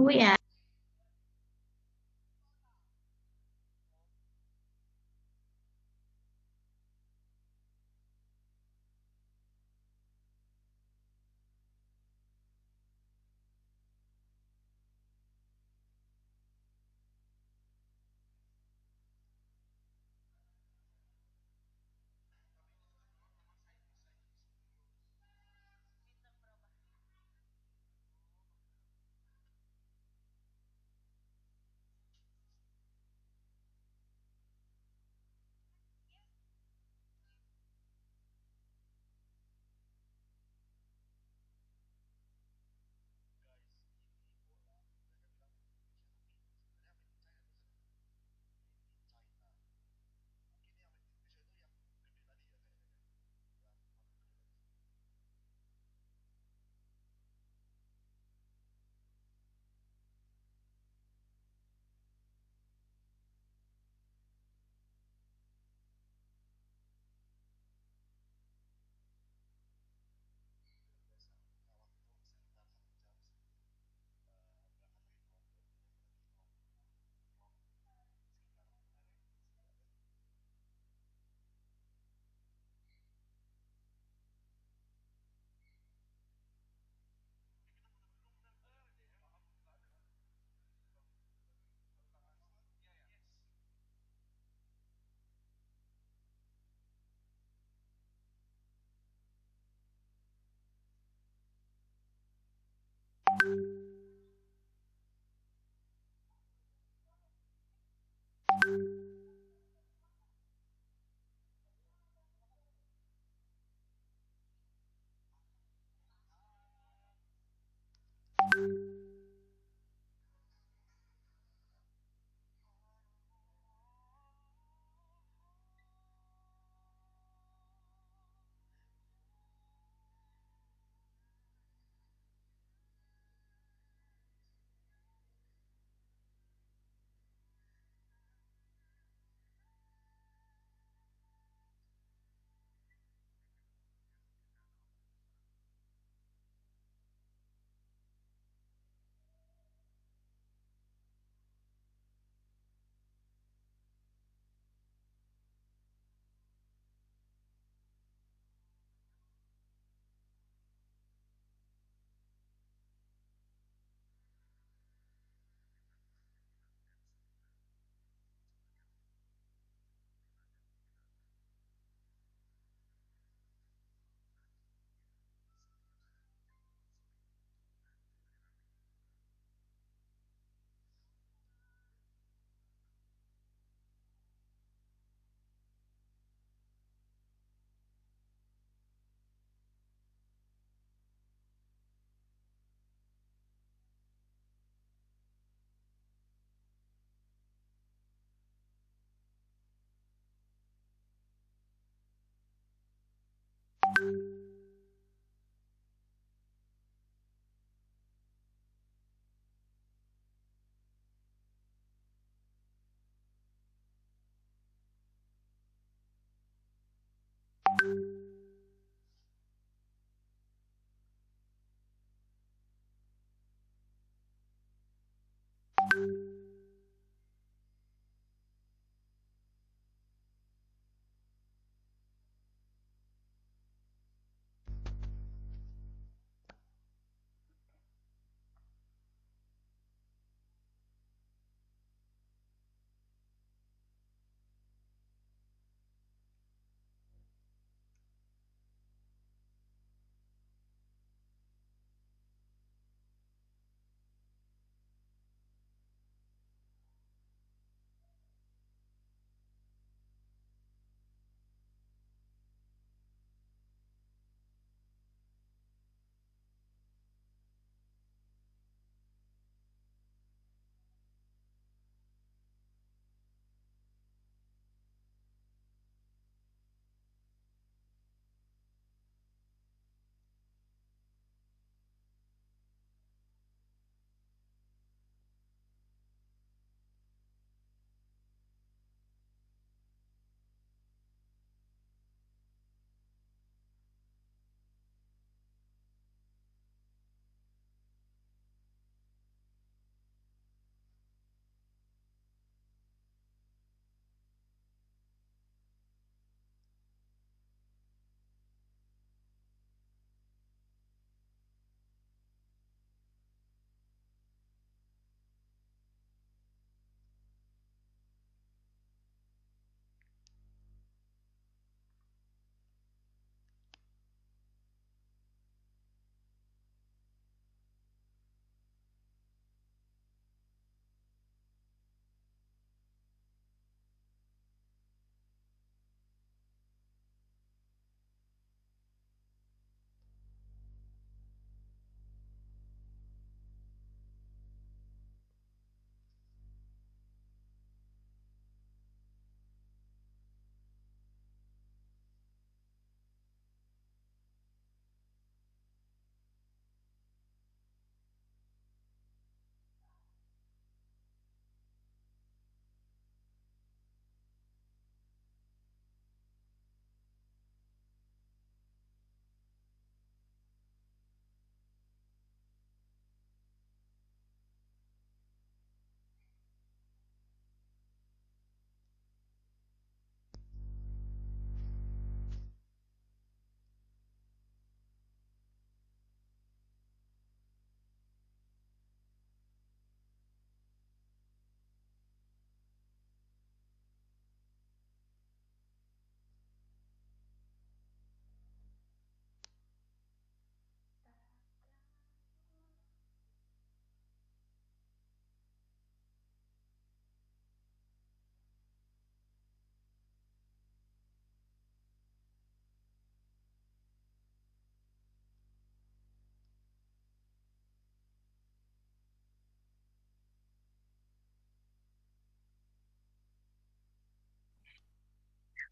dulu ya.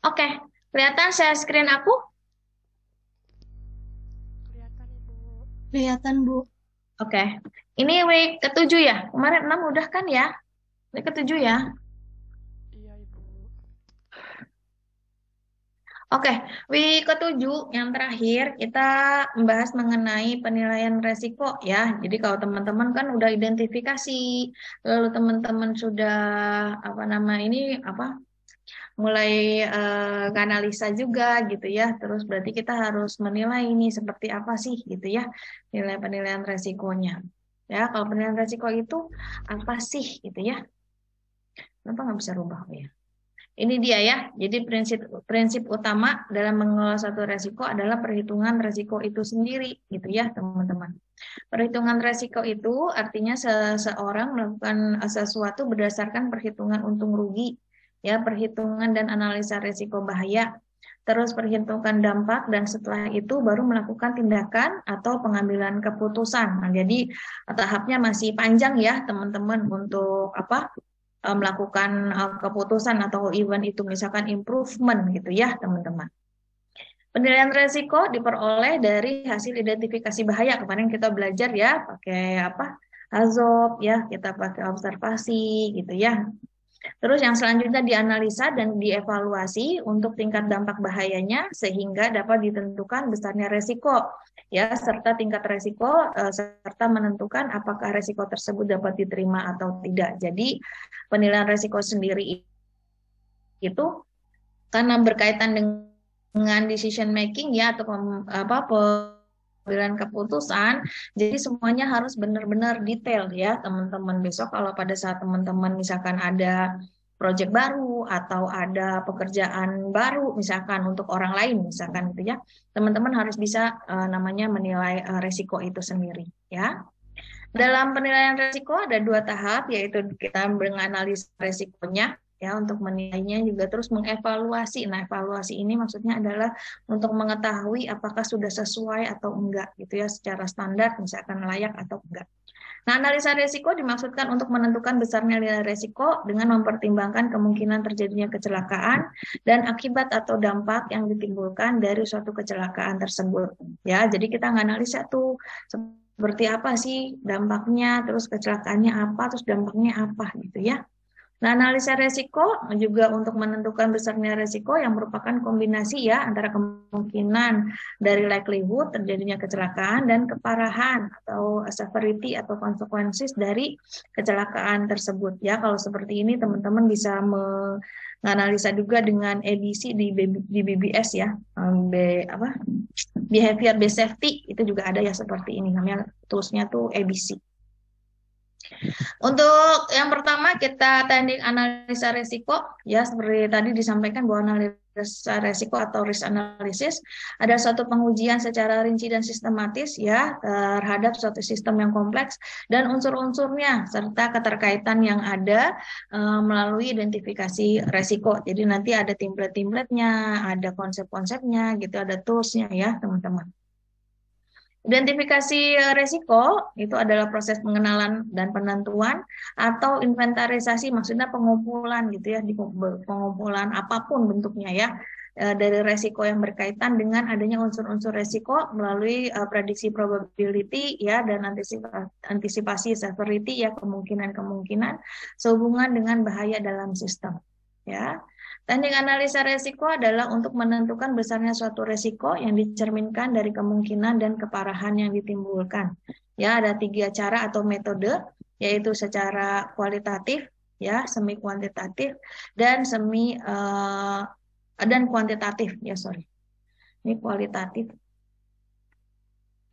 Oke, kelihatan share screen aku? Kelihatan Ibu. Kelihatan, Bu. Oke, ini week ketujuh ya? Kemarin 6 udah kan ya? Week ketujuh ya? Iya Ibu. Oke, week ketujuh yang terakhir kita membahas mengenai penilaian resiko ya. Jadi kalau teman-teman kan udah identifikasi, lalu teman-teman sudah apa nama ini apa mulai analisa juga gitu ya. Terus berarti kita harus menilai ini seperti apa sih gitu ya, nilai penilaian resikonya. Ya, kalau penilaian resiko itu apa sih gitu ya? Kenapa nggak bisa rubah ya? Ini dia ya. Jadi prinsip prinsip utama dalam mengelola satu resiko adalah perhitungan resiko itu sendiri gitu ya, teman-teman. Perhitungan resiko itu artinya seseorang melakukan sesuatu berdasarkan perhitungan untung rugi, ya, perhitungan dan analisa resiko bahaya, terus perhitungan dampak dan setelah itu baru melakukan tindakan atau pengambilan keputusan. Nah, jadi tahapnya masih panjang ya, teman-teman untuk apa? Melakukan keputusan atau even itu misalkan improvement gitu ya, teman-teman. Penilaian resiko diperoleh dari hasil identifikasi bahaya. Kemarin kita belajar ya pakai apa? Hazop ya, kita pakai observasi gitu ya. Terus yang selanjutnya dianalisa dan dievaluasi untuk tingkat dampak bahayanya sehingga dapat ditentukan besarnya resiko ya serta tingkat resiko serta menentukan apakah resiko tersebut dapat diterima atau tidak. Jadi penilaian resiko sendiri itu karena berkaitan dengan decision making ya atau apa pengambilan keputusan, jadi semuanya harus benar-benar detail ya teman-teman. Besok kalau pada saat teman-teman misalkan ada project baru atau ada pekerjaan baru misalkan untuk orang lain misalkan gitu ya, teman-teman harus bisa namanya menilai resiko itu sendiri ya. Dalam penilaian resiko ada dua tahap, yaitu kita menganalisis resikonya, ya untuk menilainya juga terus mengevaluasi. Nah, evaluasi ini maksudnya adalah untuk mengetahui apakah sudah sesuai atau enggak, gitu ya, secara standar, misalkan layak atau enggak. Nah, analisa resiko dimaksudkan untuk menentukan besarnya nilai resiko dengan mempertimbangkan kemungkinan terjadinya kecelakaan dan akibat atau dampak yang ditimbulkan dari suatu kecelakaan tersebut. Ya, jadi kita nganalisa tuh seperti apa sih dampaknya, terus kecelakaannya apa, terus dampaknya apa gitu ya. Nah, analisa resiko juga untuk menentukan besarnya resiko yang merupakan kombinasi ya antara kemungkinan dari likelihood terjadinya kecelakaan dan keparahan atau severity atau konsekuensi dari kecelakaan tersebut ya. Kalau seperti ini teman-teman bisa menganalisa juga dengan EBC di BBS ya. Apa? Behavior based safety itu juga ada ya seperti ini namanya toolsnya tuh EBC. Untuk yang pertama kita teknik analisa risiko ya seperti tadi disampaikan bahwa analisa risiko atau risk analysis ada suatu pengujian secara rinci dan sistematis ya terhadap suatu sistem yang kompleks dan unsur-unsurnya serta keterkaitan yang ada melalui identifikasi risiko. Jadi nanti ada template-templatenya, ada konsep-konsepnya gitu, ada toolsnya ya teman-teman. Identifikasi resiko itu adalah proses pengenalan dan penentuan atau inventarisasi, maksudnya pengumpulan gitu ya, di pengumpulan apapun bentuknya ya dari resiko yang berkaitan dengan adanya unsur-unsur resiko melalui prediksi probability ya dan antisipasi severity ya kemungkinan-kemungkinan sehubungan dengan bahaya dalam sistem ya. Teknik analisa resiko adalah untuk menentukan besarnya suatu resiko yang dicerminkan dari kemungkinan dan keparahan yang ditimbulkan. Ya, ada tiga cara atau metode, yaitu secara kualitatif, ya, semi kuantitatif, dan dan kuantitatif. Ya, sorry. Ini kualitatif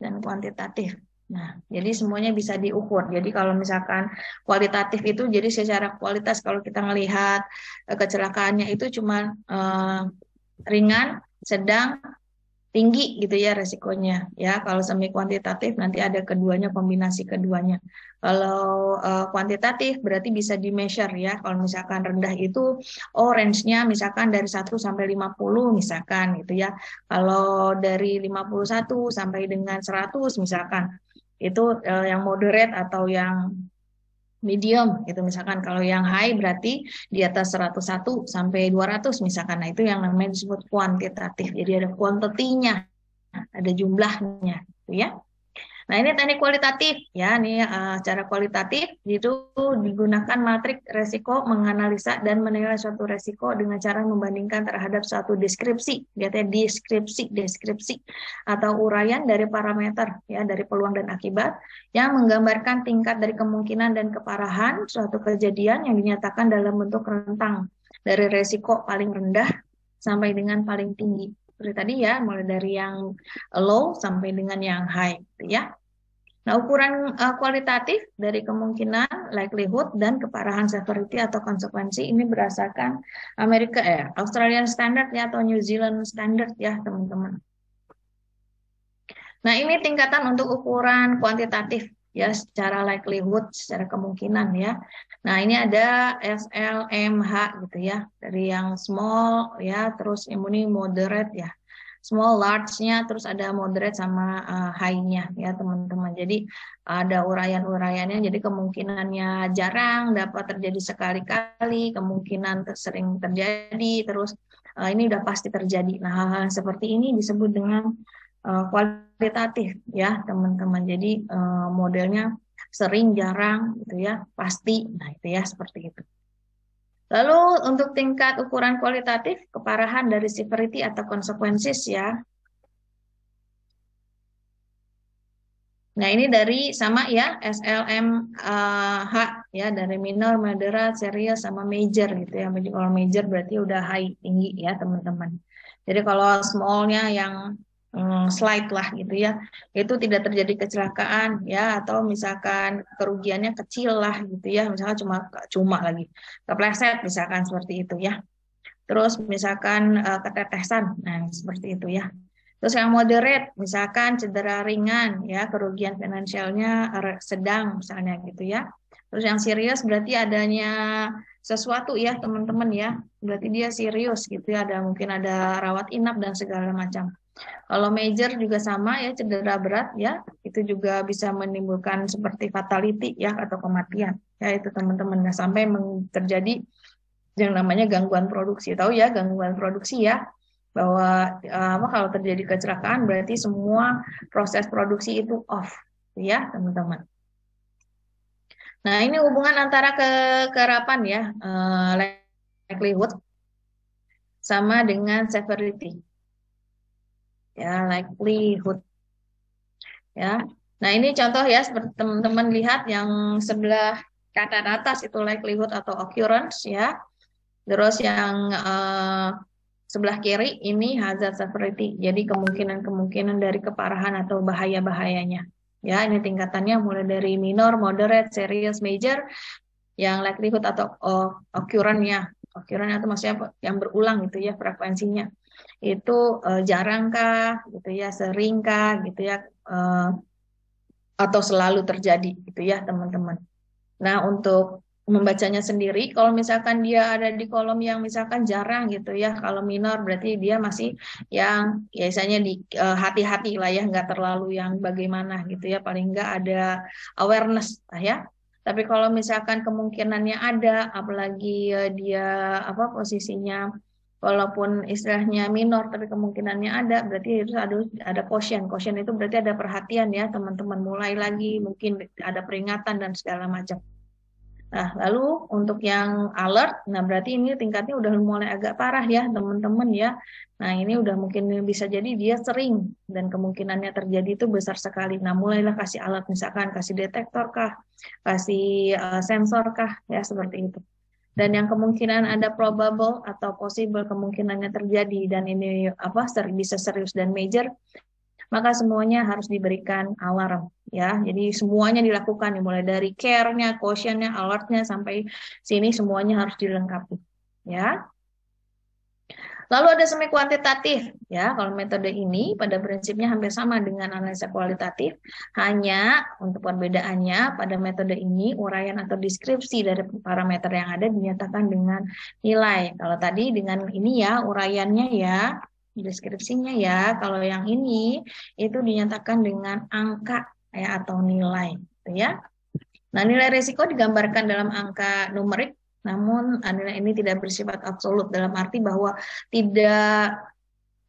dan kuantitatif. Nah, jadi semuanya bisa diukur. Jadi kalau misalkan kualitatif itu jadi secara kualitas kalau kita melihat kecelakaannya itu cuma ringan, sedang, tinggi gitu ya resikonya. Ya, kalau semi kuantitatif nanti ada keduanya kombinasi keduanya. Kalau kuantitatif berarti bisa di measure ya. Kalau misalkan rendah itu oh range-nya misalkan dari 1 sampai 50 misalkan gitu ya. Kalau dari 51 sampai dengan 100 misalkan. Itu yang moderate atau yang medium itu misalkan. Kalau yang high berarti di atas 101 sampai 200 misalkan. Nah, itu yang namanya disebut kuantitatif. Jadi ada quantity-nya, ada jumlahnya, gitu ya. Nah, ini teknik kualitatif ya. Ini cara kualitatif itu digunakan matrik resiko menganalisa dan menilai suatu resiko dengan cara membandingkan terhadap suatu deskripsi, biasanya deskripsi atau uraian dari parameter ya, dari peluang dan akibat yang menggambarkan tingkat dari kemungkinan dan keparahan suatu kejadian yang dinyatakan dalam bentuk rentang dari resiko paling rendah sampai dengan paling tinggi. Seperti tadi ya, mulai dari yang low sampai dengan yang high, gitu ya. Nah, ukuran kualitatif dari kemungkinan, likelihood, dan keparahan severity atau konsekuensi ini berdasarkan Australian Standard ya atau New Zealand Standard ya, teman-teman. Nah, ini tingkatan untuk ukuran kuantitatif ya, secara likelihood, secara kemungkinan ya. Nah, ini ada SLMH gitu ya, dari yang small ya, terus ini moderate ya. Small, large-nya, terus ada moderate sama high-nya ya teman-teman. Jadi ada uraian-uraiannya, jadi kemungkinannya jarang dapat terjadi sekali-kali, kemungkinan sering terjadi, terus ini udah pasti terjadi. Nah, hal-hal seperti ini disebut dengan kualitatif ya teman-teman. Jadi modelnya sering, jarang gitu ya, pasti. Nah, itu ya seperti itu. Lalu untuk tingkat ukuran kualitatif, keparahan dari severity atau consequences ya. Nah, ini dari sama ya, SLMH ya, dari minor, moderate, serious, sama major gitu ya. Jadi kalau major berarti udah high, tinggi ya teman-teman. Jadi kalau small-nya yang slight lah gitu ya, itu tidak terjadi kecelakaan ya, atau misalkan kerugiannya kecil lah gitu ya, misalkan cuma lagi kepleset misalkan seperti itu ya. Terus misalkan ketetesan, nah seperti itu ya. Terus yang moderate, misalkan cedera ringan ya, kerugian finansialnya sedang misalnya gitu ya. Terus yang serius berarti adanya sesuatu ya teman-teman ya, berarti dia serius gitu ya, mungkin ada rawat inap dan segala macam. Kalau major juga sama ya, cedera berat ya, itu juga bisa menimbulkan seperti fatality ya atau kematian ya, itu teman-teman. Nah, sampai terjadi yang namanya gangguan produksi. Tahu ya gangguan produksi ya, bahwa kalau terjadi kecelakaan berarti semua proses produksi itu off ya teman-teman. Nah, ini hubungan antara kekerapan ya, likelihood sama dengan severity ya, likelihood ya. Nah, ini contoh ya, seperti teman-teman lihat yang sebelah kanan atas itu likelihood atau occurrence ya. Terus yang sebelah kiri ini hazard severity. Jadi kemungkinan-kemungkinan dari keparahan atau bahaya-bahayanya. Ya, ini tingkatannya mulai dari minor, moderate, serious, major. Yang likelihood atau occurrence-nya. Occurrence itu maksudnya yang berulang gitu ya frekuensinya. Itu jarangkah gitu ya, seringkah gitu ya, atau selalu terjadi gitu ya teman-teman. Nah, untuk membacanya sendiri, kalau misalkan dia ada di kolom yang misalkan jarang gitu ya, kalau minor berarti dia masih yang biasanya di hati-hati lah ya, nggak terlalu yang bagaimana gitu ya, paling nggak ada awareness lah ya. Tapi kalau misalkan kemungkinannya ada, apalagi dia posisinya, walaupun istilahnya minor tapi kemungkinannya ada, berarti itu ada caution. Caution itu berarti ada perhatian ya teman-teman, mulai lagi, mungkin ada peringatan dan segala macam. Nah, lalu untuk yang alert, nah berarti ini tingkatnya udah mulai agak parah ya teman-teman ya. Nah, ini udah mungkin bisa jadi dia sering dan kemungkinannya terjadi itu besar sekali. Nah, mulailah kasih alert, misalkan kasih detektor kah, kasih sensor kah, ya seperti itu. Dan yang kemungkinan ada probable atau possible kemungkinannya terjadi dan ini bisa serius dan major, maka semuanya harus diberikan alarm ya. Jadi semuanya dilakukan mulai dari care-nya, caution-nya, alert-nya sampai sini semuanya harus dilengkapi ya. Lalu ada semi kuantitatif ya. Kalau metode ini pada prinsipnya hampir sama dengan analisa kualitatif, hanya untuk perbedaannya pada metode ini uraian atau deskripsi dari parameter yang ada dinyatakan dengan nilai. Kalau tadi dengan ini ya uraiannya ya, deskripsinya ya. Kalau yang ini itu dinyatakan dengan angka ya atau nilai, gitu ya. Nah, nilai risiko digambarkan dalam angka numerik, namun nilai ini tidak bersifat absolut dalam arti bahwa tidak,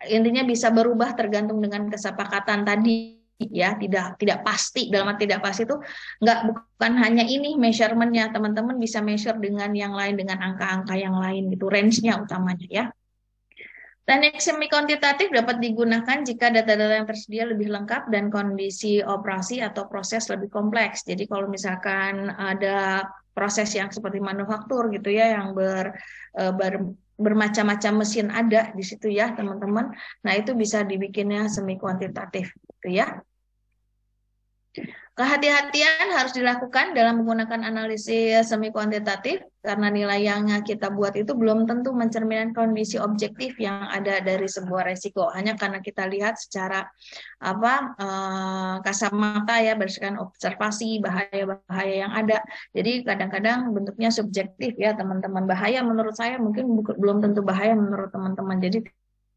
intinya bisa berubah tergantung dengan kesepakatan tadi ya, tidak pasti. Dalam arti tidak pasti itu bukan hanya ini measurementnya, teman-teman bisa measure dengan yang lain, dengan angka-angka yang lain gitu, range-nya utamanya ya. Teknik semi kuantitatif dapat digunakan jika data-data yang tersedia lebih lengkap dan kondisi operasi atau proses lebih kompleks. Jadi kalau misalkan ada proses yang seperti manufaktur gitu ya, yang bermacam-macam mesin ada di situ ya teman-teman. Nah itu bisa dibikinnya semi kuantitatif gitu ya. Kehati-hatian harus dilakukan dalam menggunakan analisis semi kuantitatif karena nilai yang kita buat itu belum tentu mencerminkan kondisi objektif yang ada dari sebuah resiko. Hanya karena kita lihat secara kasat mata ya, berdasarkan observasi bahaya-bahaya yang ada. Jadi kadang-kadang bentuknya subjektif ya teman-teman. Bahaya menurut saya mungkin belum tentu bahaya menurut teman-teman. Jadi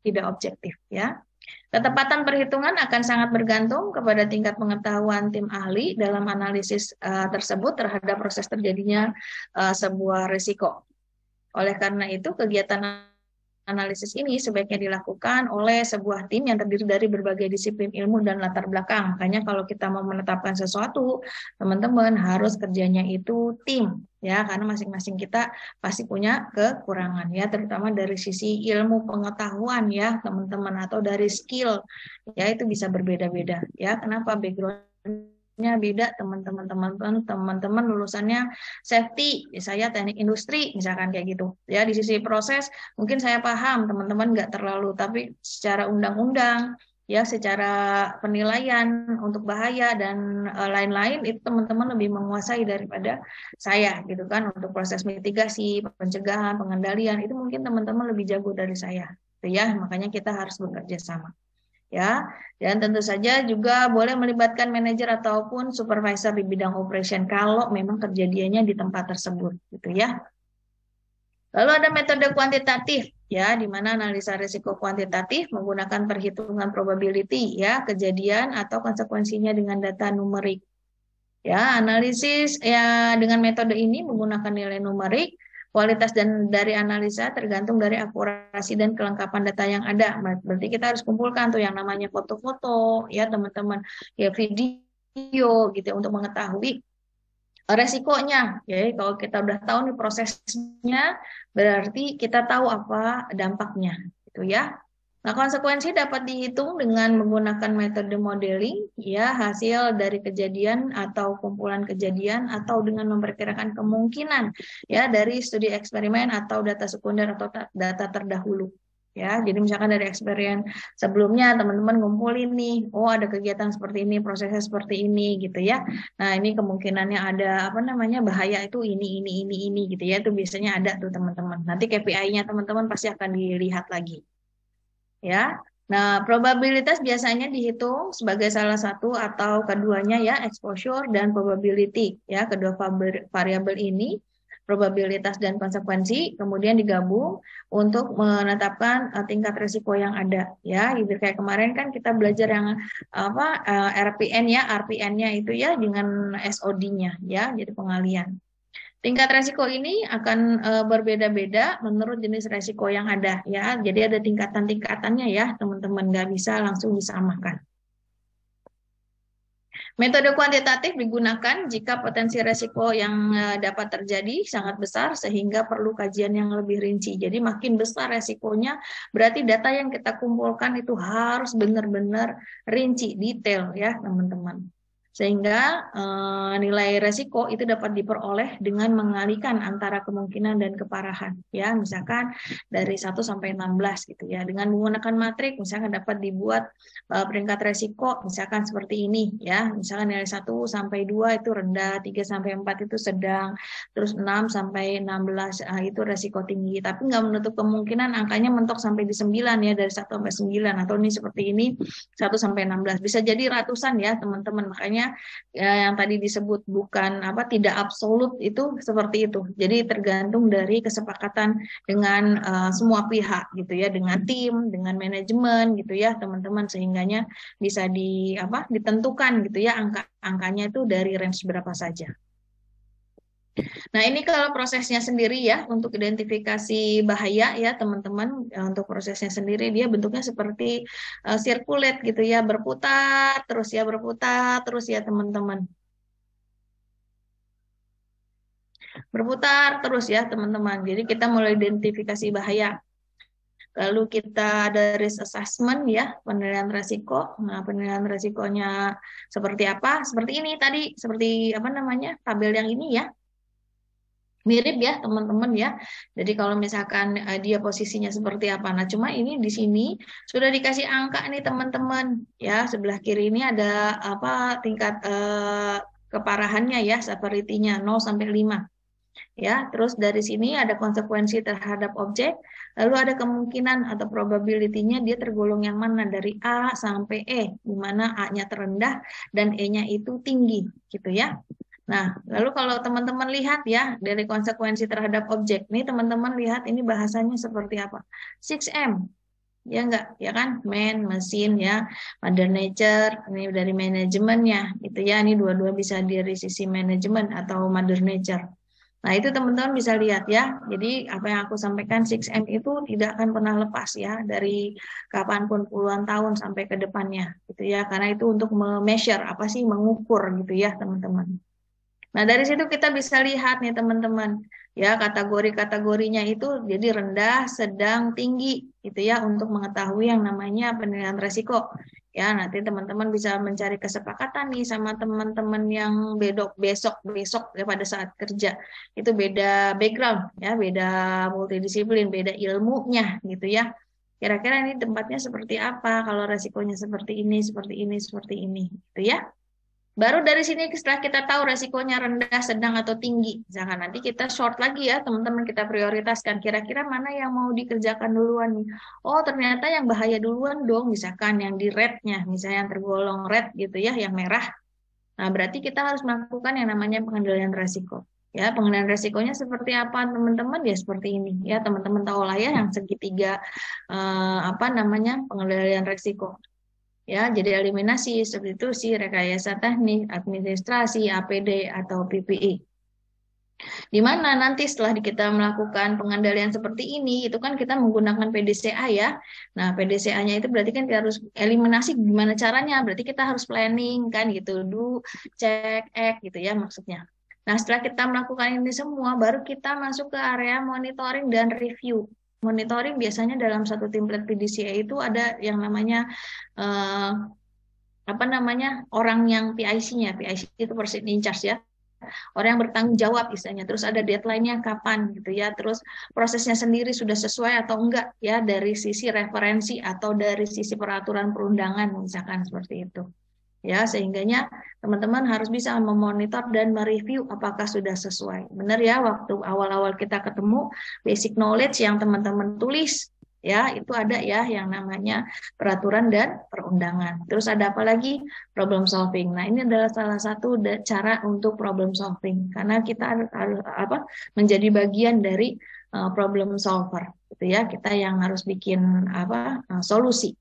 tidak objektif ya. Ketepatan perhitungan akan sangat bergantung kepada tingkat pengetahuan tim ahli dalam analisis tersebut terhadap proses terjadinya sebuah risiko. Oleh karena itu, kegiatan analisis ini sebaiknya dilakukan oleh sebuah tim yang terdiri dari berbagai disiplin ilmu dan latar belakang. Makanya kalau kita mau menetapkan sesuatu, teman-teman harus kerjanya itu tim, ya, karena masing-masing kita pasti punya kekurangan, ya, terutama dari sisi ilmu pengetahuan, ya, teman-teman, atau dari skill, ya, itu bisa berbeda-beda, ya. Kenapa background beda teman-teman lulusannya safety, saya teknik industri misalkan kayak gitu ya. Di sisi proses mungkin saya paham, teman-teman nggak terlalu, tapi secara undang-undang ya, secara penilaian untuk bahaya dan lain-lain itu teman-teman lebih menguasai daripada saya gitu kan. Untuk proses mitigasi, pencegahan, pengendalian itu mungkin teman-teman lebih jago dari saya gitu ya. Makanya kita harus bekerja sama ya. Dan tentu saja juga boleh melibatkan manajer ataupun supervisor di bidang operation kalau memang kejadiannya di tempat tersebut gitu ya. Lalu ada metode kuantitatif ya, di mana analisa risiko kuantitatif menggunakan perhitungan probability ya, kejadian atau konsekuensinya dengan data numerik. Ya, analisis ya dengan metode ini menggunakan nilai numerik. Kualitas dan dari analisa tergantung dari akurasi dan kelengkapan data yang ada. Berarti kita harus kumpulkan tuh yang namanya foto-foto, ya teman-teman, ya video gitu ya, untuk mengetahui resikonya. Ya, kalau kita udah tahu nih prosesnya, berarti kita tahu apa dampaknya, gitu ya. Nah, konsekuensi dapat dihitung dengan menggunakan metode modeling, ya, hasil dari kejadian atau kumpulan kejadian, atau dengan memperkirakan kemungkinan, ya, dari studi eksperimen atau data sekunder atau data terdahulu. Ya, jadi misalkan dari eksperimen sebelumnya teman-teman ngumpulin nih, oh ada kegiatan seperti ini, prosesnya seperti ini, gitu ya. Nah, ini kemungkinannya ada bahaya itu ini gitu ya. Itu biasanya ada tuh teman-teman. Nanti KPI-nya teman-teman pasti akan dilihat lagi. Ya. Nah, probabilitas biasanya dihitung sebagai salah satu atau keduanya ya, exposure dan probability ya, kedua variabel ini, probabilitas dan konsekuensi, kemudian digabung untuk menetapkan tingkat risiko yang ada ya. Gitu kayak kemarin kan kita belajar yang RPN ya, RPN-nya itu ya dengan SOD-nya ya, jadi pengalian. Tingkat resiko ini akan berbeda-beda menurut jenis resiko yang ada ya. Jadi ada tingkatan-tingkatannya ya, teman-teman, nggak bisa langsung disamakan. Metode kuantitatif digunakan jika potensi resiko yang dapat terjadi sangat besar sehingga perlu kajian yang lebih rinci. Jadi makin besar resikonya, berarti data yang kita kumpulkan itu harus benar-benar rinci, detail ya, teman-teman. Sehingga nilai resiko itu dapat diperoleh dengan mengalihkan antara kemungkinan dan keparahan. Ya, misalkan dari 1 sampai 16 gitu ya. Dengan menggunakan matrik misalkan dapat dibuat peringkat resiko misalkan seperti ini ya. Misalkan nilai 1 sampai 2 itu rendah, 3 sampai 4 itu sedang, terus 6 sampai 16 itu resiko tinggi. Tapi nggak menutup kemungkinan angkanya mentok sampai di 9 ya, dari 1 sampai 9, atau ini seperti ini 1 sampai 16. Bisa jadi ratusan ya, teman-teman. Makanya yang tadi disebut bukan tidak absolut itu seperti itu. Jadi tergantung dari kesepakatan dengan semua pihak gitu ya, dengan tim, dengan manajemen gitu ya, teman-teman, sehingganya bisa ditentukan gitu ya angkanya itu dari range berapa saja. Nah, ini kalau prosesnya sendiri ya, untuk identifikasi bahaya ya teman-teman, untuk prosesnya sendiri dia bentuknya seperti circulate gitu ya, berputar terus ya teman-teman. Berputar terus ya teman-teman. Jadi kita mulai identifikasi bahaya. Lalu kita ada risk assessment ya, penilaian resiko. Nah, penilaian resikonya seperti apa? Seperti ini tadi, seperti apa namanya? Tabel yang ini ya. Mirip ya teman-teman ya. Jadi kalau misalkan dia posisinya seperti apa. Nah, cuma ini di sini sudah dikasih angka nih teman-teman ya. Sebelah kiri ini ada apa tingkat keparahannya ya, severity-nya 0 sampai 5 ya. Terus dari sini ada konsekuensi terhadap objek, lalu ada kemungkinan atau probability-nya dia tergolong yang mana dari A sampai E, di mana A-nya terendah dan E-nya itu tinggi gitu ya. Nah, lalu kalau teman-teman lihat ya dari konsekuensi terhadap objek, nih teman-teman lihat ini bahasanya seperti apa? 6M, ya enggak? Ya kan? Man, mesin ya, mother nature, ini dari manajemennya, itu ya, ini dua-dua bisa dari sisi manajemen atau mother nature. Nah, itu teman-teman bisa lihat ya. Jadi apa yang aku sampaikan 6M itu tidak akan pernah lepas ya dari kapanpun puluhan tahun sampai ke depannya gitu ya. Karena itu untuk measure apa sih mengukur gitu ya, teman-teman. Nah, dari situ kita bisa lihat nih teman-teman, ya kategori-kategorinya itu jadi rendah, sedang, tinggi gitu ya untuk mengetahui yang namanya penilaian resiko. Ya, nanti teman-teman bisa mencari kesepakatan nih sama teman-teman yang besok ya pada saat kerja. Itu beda background ya, beda multidisiplin, beda ilmunya gitu ya. Kira-kira ini tempatnya seperti apa kalau resikonya seperti ini, seperti ini, seperti ini gitu ya. Baru dari sini setelah kita tahu resikonya rendah, sedang, atau tinggi. Jangan nanti kita short lagi ya, teman-teman kita prioritaskan. Kira-kira mana yang mau dikerjakan duluan nih. Oh, ternyata yang bahaya duluan dong, misalkan yang di red-nya, misalnya yang tergolong red gitu ya, yang merah. Nah, berarti kita harus melakukan yang namanya pengendalian resiko. Ya, pengendalian resikonya seperti apa teman-teman? Ya seperti ini. Ya, teman-teman tahu lah ya yang segitiga apa namanya pengendalian resiko. Ya, jadi eliminasi, substitusi, rekayasa teknik, administrasi, APD atau PPI. Di mana nanti setelah kita melakukan pengendalian seperti ini, itu kan kita menggunakan PDCA ya. Nah, PDCA-nya itu berarti kan kita harus eliminasi gimana caranya, berarti kita harus planning kan gitu, do, check, act gitu ya maksudnya. Nah, setelah kita melakukan ini semua, baru kita masuk ke area monitoring dan review. Monitoring biasanya dalam satu template PDCA itu ada yang namanya eh, apa namanya orang yang PIC-nya, PIC itu person in charge ya, orang yang bertanggung jawab istilahnya. Terus ada deadline-nya kapan gitu ya. Terus prosesnya sendiri sudah sesuai atau enggak ya dari sisi referensi atau dari sisi peraturan perundangan misalkan seperti itu. Ya, sehingganya teman-teman harus bisa memonitor dan mereview apakah sudah sesuai. Benar ya, waktu awal-awal kita ketemu basic knowledge yang teman-teman tulis ya, itu ada ya yang namanya peraturan dan perundangan. Terus ada apa lagi? Problem solving. Nah, ini adalah salah satu cara untuk problem solving karena kita harus apa? Menjadi bagian dari problem solver gitu ya. Kita yang harus bikin apa? Solusi.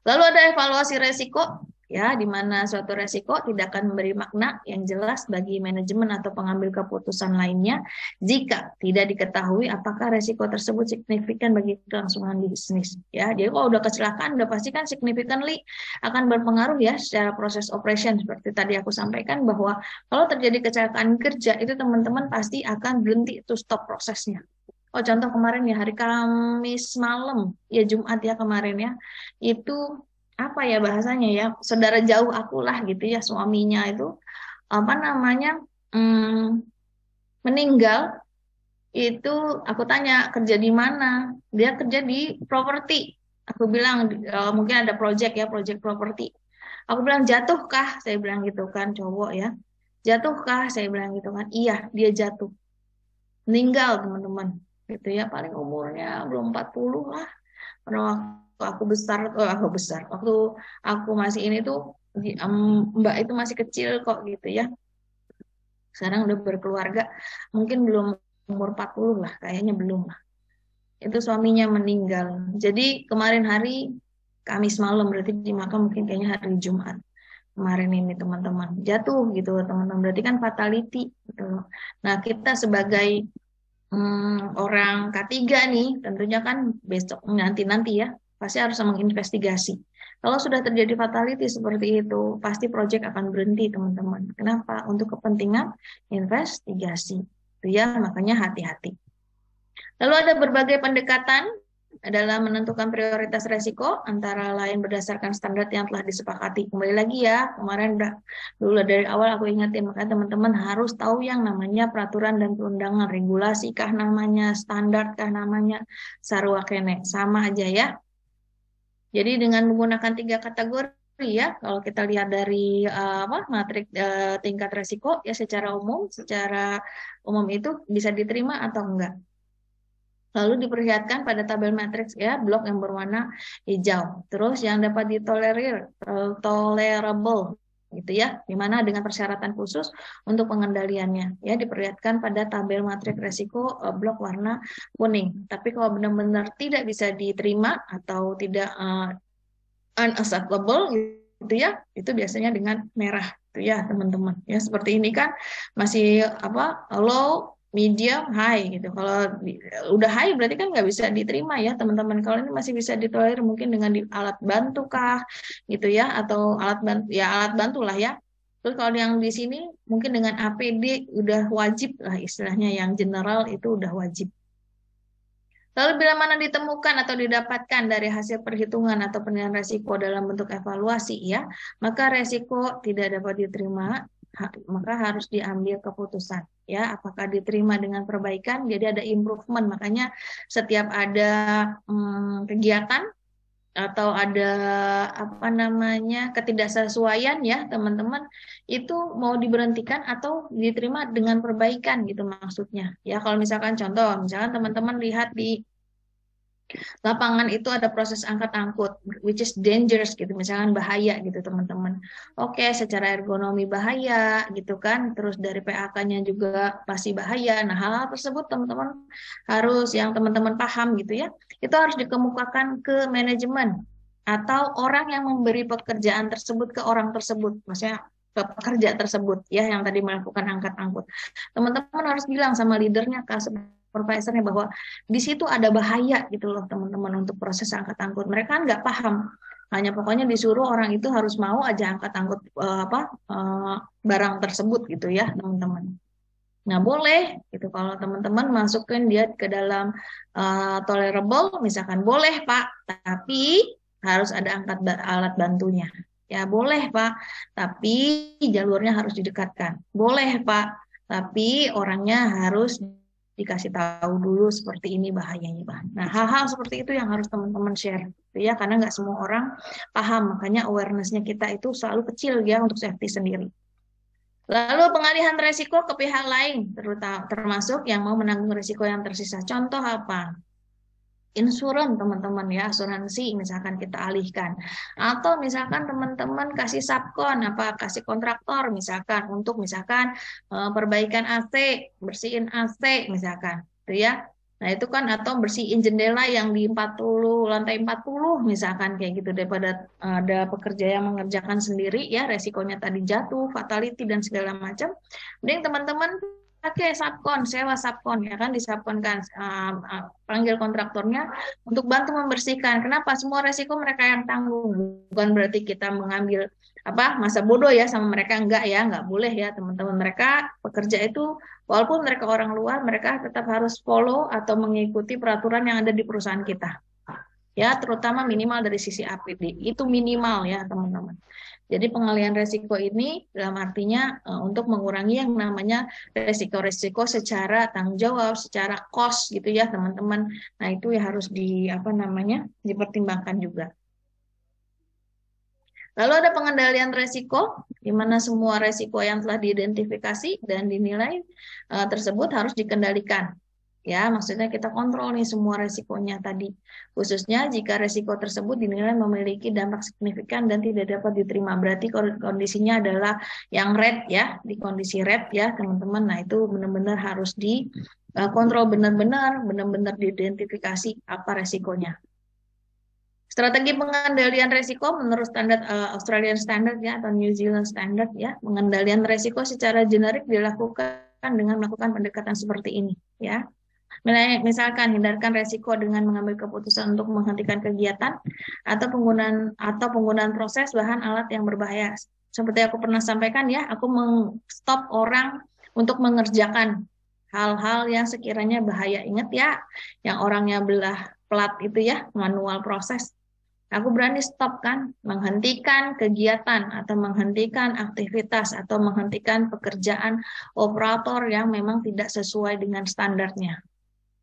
Lalu ada evaluasi resiko, ya, di mana suatu resiko tidak akan memberi makna yang jelas bagi manajemen atau pengambil keputusan lainnya jika tidak diketahui apakah resiko tersebut signifikan bagi kelangsungan bisnis. Ya, jadi kalau udah kecelakaan, udah pasti kan significantly akan berpengaruh ya secara proses operation seperti tadi aku sampaikan bahwa kalau terjadi kecelakaan kerja itu teman-teman pasti akan berhenti to stop prosesnya. Oh, contoh kemarin ya hari Kamis malam, ya Jumat ya kemarin ya, itu apa ya bahasanya ya, saudara jauh aku lah gitu ya, suaminya itu apa namanya meninggal. Itu aku tanya kerja di mana, dia kerja di properti. Aku bilang mungkin ada project ya, project properti. Aku bilang jatuhkah, saya bilang gitu kan cowok ya, jatuhkah, saya bilang gitu kan, iya dia jatuh, meninggal teman-teman gitu ya, paling umurnya belum 40 lah. Pada waktu aku besar, waktu aku masih ini tuh Mbak itu masih kecil kok gitu ya. Sekarang udah berkeluarga, mungkin belum umur 40 lah, kayaknya belum lah. Itu suaminya meninggal. Jadi kemarin hari Kamis malam berarti di makam mungkin kayaknya hari Jumat. kemarin ini teman-teman, jatuh gitu teman-teman, berarti kan fatality gitu loh. Nah kita sebagai orang K3 nih, tentunya kan besok nanti ya pasti harus menginvestigasi. Kalau sudah terjadi fatality seperti itu, pasti proyek akan berhenti teman-teman. Kenapa? Untuk kepentingan investigasi. Itu ya, makanya hati-hati. Lalu ada berbagai pendekatan dalam menentukan prioritas resiko, antara lain berdasarkan standar yang telah disepakati. Kembali lagi ya, kemarin udah dulu dari awal aku ingetin, makanya teman-teman harus tahu yang namanya peraturan dan perundangan, regulasi kah namanya, standar kah namanya, sarua kene, sama aja ya. Jadi dengan menggunakan 3 kategori ya, kalau kita lihat dari matriks tingkat resiko ya secara umum itu bisa diterima atau enggak. Lalu diperlihatkan pada tabel matriks ya, blok yang berwarna hijau. Terus yang dapat ditolerir, tolerable gitu ya, dimana dengan persyaratan khusus untuk pengendaliannya ya, diperlihatkan pada tabel matriks resiko blok warna kuning. Tapi kalau benar-benar tidak bisa diterima atau tidak unacceptable gitu ya, itu biasanya dengan merah itu ya teman-teman ya, seperti ini kan masih low, medium, high gitu. Kalau udah high berarti kan nggak bisa diterima ya teman-teman. Kalau ini masih bisa ditolerir mungkin dengan alat bantu kah gitu ya, atau alat bantu lah ya. Terus kalau yang di sini mungkin dengan APD udah wajib lah istilahnya, yang general itu udah wajib. Lalu bila mana ditemukan atau didapatkan dari hasil perhitungan atau penilaian resiko dalam bentuk evaluasi ya, maka resiko tidak dapat diterima, maka harus diambil keputusan ya, apakah diterima dengan perbaikan, jadi ada improvement. Makanya setiap ada kegiatan atau ada ketidaksesuaian ya teman-teman, itu mau diberhentikan atau diterima dengan perbaikan gitu maksudnya ya. Kalau misalkan contoh, misalkan teman-teman lihat di lapangan itu ada proses angkat-angkut, which is dangerous gitu, misalkan bahaya gitu teman-teman. Oke, secara ergonomi bahaya gitu kan, terus dari PAK-nya juga pasti bahaya. Nah, hal-hal tersebut teman-teman harus, yang teman-teman paham gitu ya, itu harus dikemukakan ke manajemen atau orang yang memberi pekerjaan tersebut ke orang tersebut, maksudnya ke pekerja tersebut ya, yang tadi melakukan angkat-angkut. Teman-teman harus bilang sama leadernya, ke supervisornya, bahwa di situ ada bahaya gitu loh teman-teman untuk proses angkat-angkut. Mereka nggak paham, hanya pokoknya disuruh orang itu harus mau aja angkat-angkut barang tersebut gitu ya teman-teman. Nah boleh gitu kalau teman-teman masukin dia ke dalam tolerable, misalkan boleh Pak, tapi harus ada alat bantunya. Ya boleh Pak, tapi jalurnya harus didekatkan. Boleh Pak, tapi orangnya harus dikasih tahu dulu seperti ini bahayanya Pak. Nah hal-hal seperti itu yang harus teman-teman share ya, karena nggak semua orang paham, makanya awareness-nya kita itu selalu kecil ya untuk safety sendiri. Lalu pengalihan resiko ke pihak lain, termasuk yang mau menanggung resiko yang tersisa. Contoh apa? Insurans teman-teman ya, asuransi misalkan kita alihkan, atau misalkan teman-teman kasih subkon, kasih kontraktor misalkan untuk perbaikan AC, bersihin AC misalkan itu ya. Nah itu kan, atau bersihin jendela yang di 40 lantai 40 misalkan kayak gitu, daripada ada pekerja yang mengerjakan sendiri ya, resikonya tadi jatuh, fatality dan segala macam. Mending teman-teman pakai subkon, sewa subkon ya kan, disubkon kan, panggil kontraktornya untuk bantu membersihkan. Kenapa? Semua resiko mereka yang tanggung. Bukan berarti kita mengambil masa bodoh ya sama mereka, enggak ya, enggak boleh ya teman-teman. Mereka pekerja itu walaupun mereka orang luar, mereka tetap harus follow atau mengikuti peraturan yang ada di perusahaan kita. Ya, terutama minimal dari sisi APD. Itu minimal ya, teman-teman. Jadi pengalihan resiko ini dalam artinya untuk mengurangi yang namanya resiko-resiko secara tanggung jawab, secara cost gitu ya, teman-teman. Nah, itu ya harus dipertimbangkan juga. Lalu ada pengendalian resiko, di mana semua resiko yang telah diidentifikasi dan dinilai tersebut harus dikendalikan. Ya, maksudnya kita kontrol nih semua resikonya tadi. Khususnya jika resiko tersebut dinilai memiliki dampak signifikan dan tidak dapat diterima. Berarti kondisinya adalah yang red ya, di kondisi red ya teman-teman. Nah itu benar-benar harus dikontrol benar-benar diidentifikasi apa resikonya. Strategi pengendalian resiko menurut standar Australian Standard ya atau New Zealand Standard ya, pengendalian resiko secara generik dilakukan dengan melakukan pendekatan seperti ini ya. Misalkan hindarkan resiko dengan mengambil keputusan untuk menghentikan kegiatan atau penggunaan proses bahan alat yang berbahaya. Seperti aku pernah sampaikan ya, aku stop orang untuk mengerjakan hal-hal yang sekiranya bahaya. Ingat ya, yang orangnya belah plat itu ya, manual proses. Aku berani stop kan, menghentikan kegiatan atau menghentikan aktivitas atau menghentikan pekerjaan operator yang memang tidak sesuai dengan standarnya.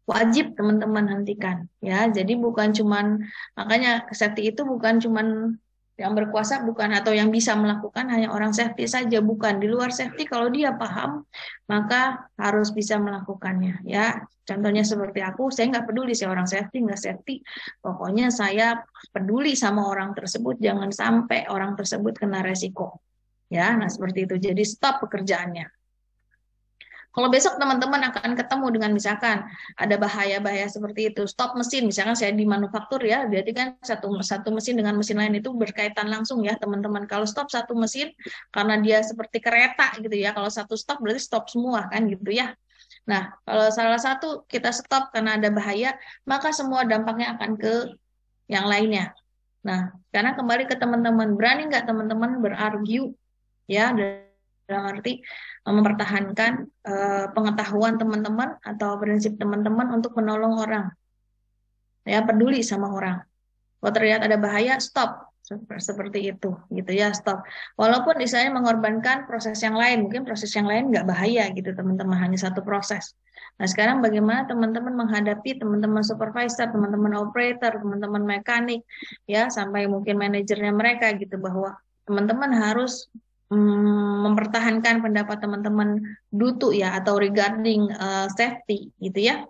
Wajib teman-teman hentikan ya. Jadi bukan cuman, makanya safety itu bukan cuman yang berkuasa, bukan, atau yang bisa melakukan hanya orang safety saja, bukan. Di luar safety kalau dia paham maka harus bisa melakukannya ya. Contohnya seperti aku, saya nggak peduli sih orang safety nggak safety, pokoknya saya peduli sama orang tersebut, jangan sampai orang tersebut kena resiko ya. Nah seperti itu, jadi stop pekerjaannya. Kalau besok teman-teman akan ketemu dengan misalkan ada bahaya-bahaya seperti itu, stop mesin, misalkan saya di manufaktur ya, berarti kan satu mesin dengan mesin lain itu berkaitan langsung ya teman-teman. Kalau stop satu mesin karena dia seperti kereta gitu ya, kalau satu stop berarti stop semua kan gitu ya. Nah, kalau salah satu kita stop karena ada bahaya, maka semua dampaknya akan ke yang lainnya. Nah, sekarang kembali ke teman-teman, berani nggak teman-teman berargu ya, dalam arti mempertahankan pengetahuan teman-teman atau prinsip teman-teman untuk menolong orang ya, peduli sama orang. Kalau terlihat ada bahaya, stop, seperti itu gitu ya, stop. Walaupun misalnya mengorbankan proses yang lain, mungkin proses yang lain nggak bahaya gitu teman-teman, hanya satu proses. Nah sekarang bagaimana teman-teman menghadapi teman-teman supervisor, teman-teman operator, teman-teman mekanik ya, sampai mungkin manajernya mereka gitu, bahwa teman-teman harus mempertahankan pendapat teman-teman dutu ya, atau regarding safety gitu ya,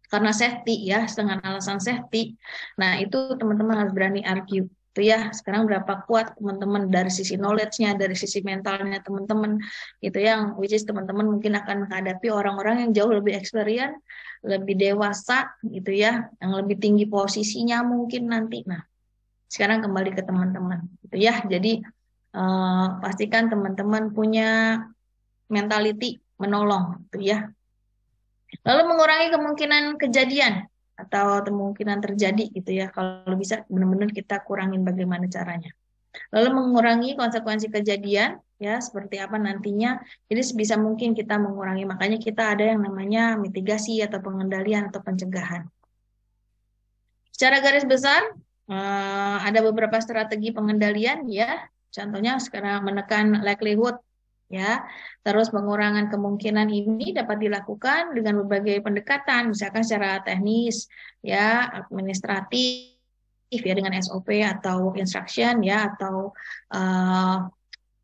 karena safety ya, dengan alasan safety. Nah itu teman-teman harus berani argue itu ya. Sekarang berapa kuat teman-teman dari sisi knowledge-nya, dari sisi mentalnya teman-teman itu, yang which is teman-teman mungkin akan menghadapi orang-orang yang jauh lebih experience, lebih dewasa gitu ya, yang lebih tinggi posisinya mungkin nanti. Nah sekarang kembali ke teman-teman gitu ya. Jadi pastikan teman-teman punya mentality menolong gitu ya. Lalu mengurangi kemungkinan kejadian atau kemungkinan terjadi gitu ya. Kalau bisa benar-benar kita kurangin bagaimana caranya. Lalu mengurangi konsekuensi kejadian ya, seperti apa nantinya. Jadi sebisa mungkin kita mengurangi. Makanya kita ada yang namanya mitigasi atau pengendalian atau pencegahan. Secara garis besar ada beberapa strategi pengendalian ya. Contohnya sekarang menekan likelihood ya. Terus pengurangan kemungkinan ini dapat dilakukan dengan berbagai pendekatan, misalkan secara teknis ya, administratif ya dengan SOP atau instruction ya, atau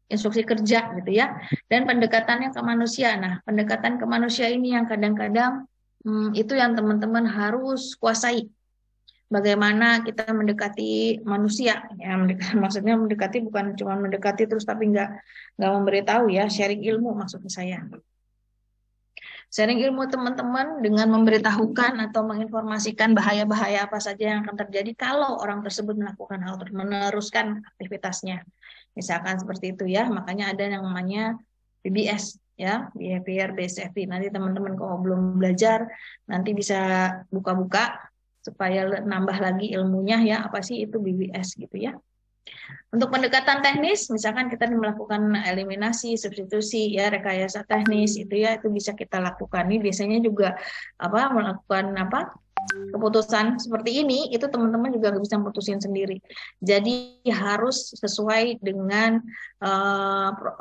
instruksi kerja gitu ya. Dan pendekatannya ke manusia. Nah, pendekatan ke manusia ini yang kadang-kadang itu yang teman-teman harus kuasai. Bagaimana kita mendekati manusia ya, maksudnya mendekati bukan cuma mendekati terus tapi nggak memberitahu ya, sharing ilmu maksudnya saya. Sharing ilmu teman-teman dengan memberitahukan atau menginformasikan bahaya-bahaya apa saja yang akan terjadi kalau orang tersebut melakukan hal meneruskan aktivitasnya. Misalkan seperti itu ya, makanya ada yang namanya BBS ya, behavior based safety. Nanti teman-teman kalau belum belajar nanti bisa buka-buka supaya nambah lagi ilmunya ya, apa sih itu BBS gitu ya. Untuk pendekatan teknis, misalkan kita melakukan eliminasi, substitusi ya, rekayasa teknis itu ya, itu bisa kita lakukan. Ini biasanya juga melakukan keputusan seperti ini, itu teman-teman juga bisa putusin sendiri. Jadi harus sesuai dengan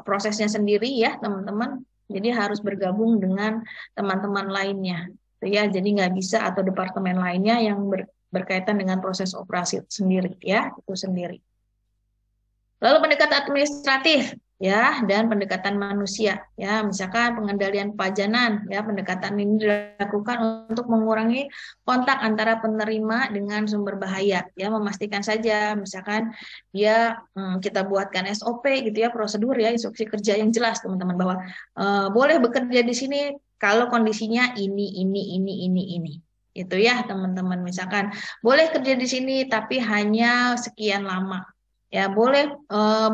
prosesnya sendiri ya teman-teman. Jadi harus bergabung dengan teman-teman lainnya. Ya, jadi nggak bisa atau departemen lainnya yang berkaitan dengan proses operasi sendiri ya, itu sendiri. Lalu pendekatan administratif ya, dan pendekatan manusia ya, misalkan pengendalian pajanan ya, pendekatan ini dilakukan untuk mengurangi kontak antara penerima dengan sumber bahaya ya, memastikan saja misalkan dia kita buatkan SOP gitu ya, prosedur ya, instruksi kerja yang jelas teman-teman, bahwa boleh bekerja di sini kalau kondisinya ini Itu ya teman-teman. Misalkan boleh kerja di sini tapi hanya sekian lama. Ya boleh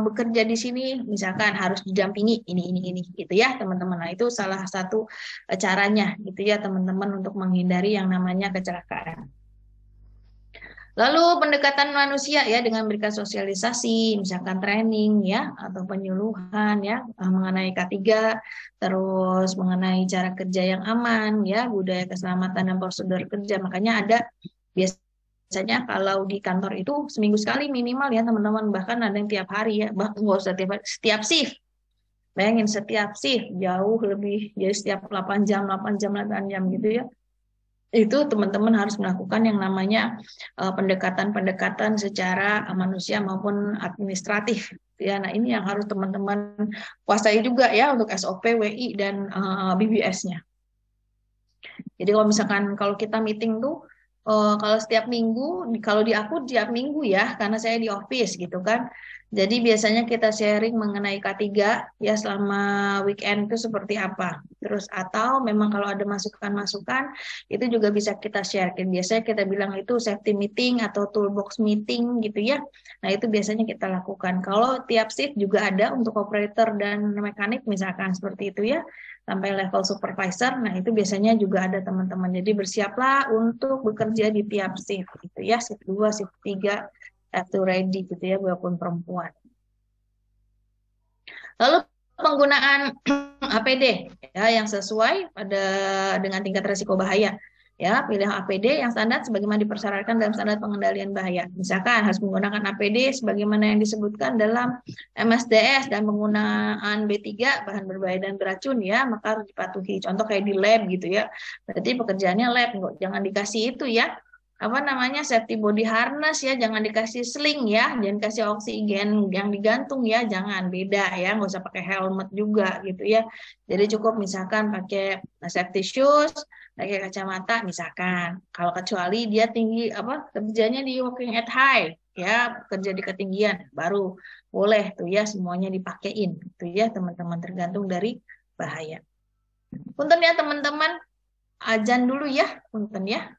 bekerja di sini misalkan harus didampingi ini gitu ya teman-teman. Nah itu salah satu caranya gitu ya teman-teman untuk menghindari yang namanya kecelakaan. Lalu pendekatan manusia ya dengan memberikan sosialisasi, misalkan training ya atau penyuluhan ya mengenai K3, terus mengenai cara kerja yang aman ya, budaya keselamatan dan prosedur kerja. Makanya ada biasanya kalau di kantor itu seminggu sekali minimal ya teman-teman, bahkan ada yang tiap hari ya, bahkan nggak usah tiap hari, setiap shift. Bayangin setiap shift jauh lebih, jadi setiap 8 jam, 8 jam, 8 jam gitu ya itu teman-teman harus melakukan yang namanya pendekatan-pendekatan secara manusia maupun administratif. Ya, nah ini yang harus teman-teman kuasai juga ya untuk SOP, WI dan BBS-nya. Jadi kalau misalkan kalau kita meeting tuh kalau setiap minggu, kalau di aku tiap minggu ya, karena saya di office gitu kan. Jadi biasanya kita sharing mengenai K3 ya selama weekend itu seperti apa. Terus atau memang kalau ada masukan-masukan itu juga bisa kita share. Biasanya kita bilang itu safety meeting atau toolbox meeting gitu ya. Nah itu biasanya kita lakukan. Kalau tiap shift juga ada untuk operator dan mekanik misalkan seperti itu ya sampai level supervisor. Nah, itu biasanya juga ada teman-teman. Jadi bersiaplah untuk bekerja di tiap shift gitu ya, shift 2, shift 3, have to ready gitu ya, walaupun perempuan. Lalu penggunaan APD ya yang sesuai pada dengan tingkat risiko bahaya. Ya, pilih APD yang standar sebagaimana dipersyaratkan dalam standar pengendalian bahaya. Misalkan harus menggunakan APD sebagaimana yang disebutkan dalam MSDS dan penggunaan B3 bahan berbahaya dan beracun ya, maka harus dipatuhi. Contoh kayak di lab gitu ya. Berarti pekerjaannya lab, jangan dikasih itu ya apa namanya safety body harness ya jangan dikasih sling ya jangan kasih oksigen yang digantung ya jangan beda ya nggak usah pakai helmet juga gitu ya jadi cukup misalkan pakai safety shoes pakai kacamata misalkan kalau kecuali dia tinggi apa kerjanya di working at high ya kerja di ketinggian baru boleh tuh ya semuanya dipakein tuh ya teman-teman tergantung dari bahaya. Punten ya teman-teman azan dulu ya punten ya.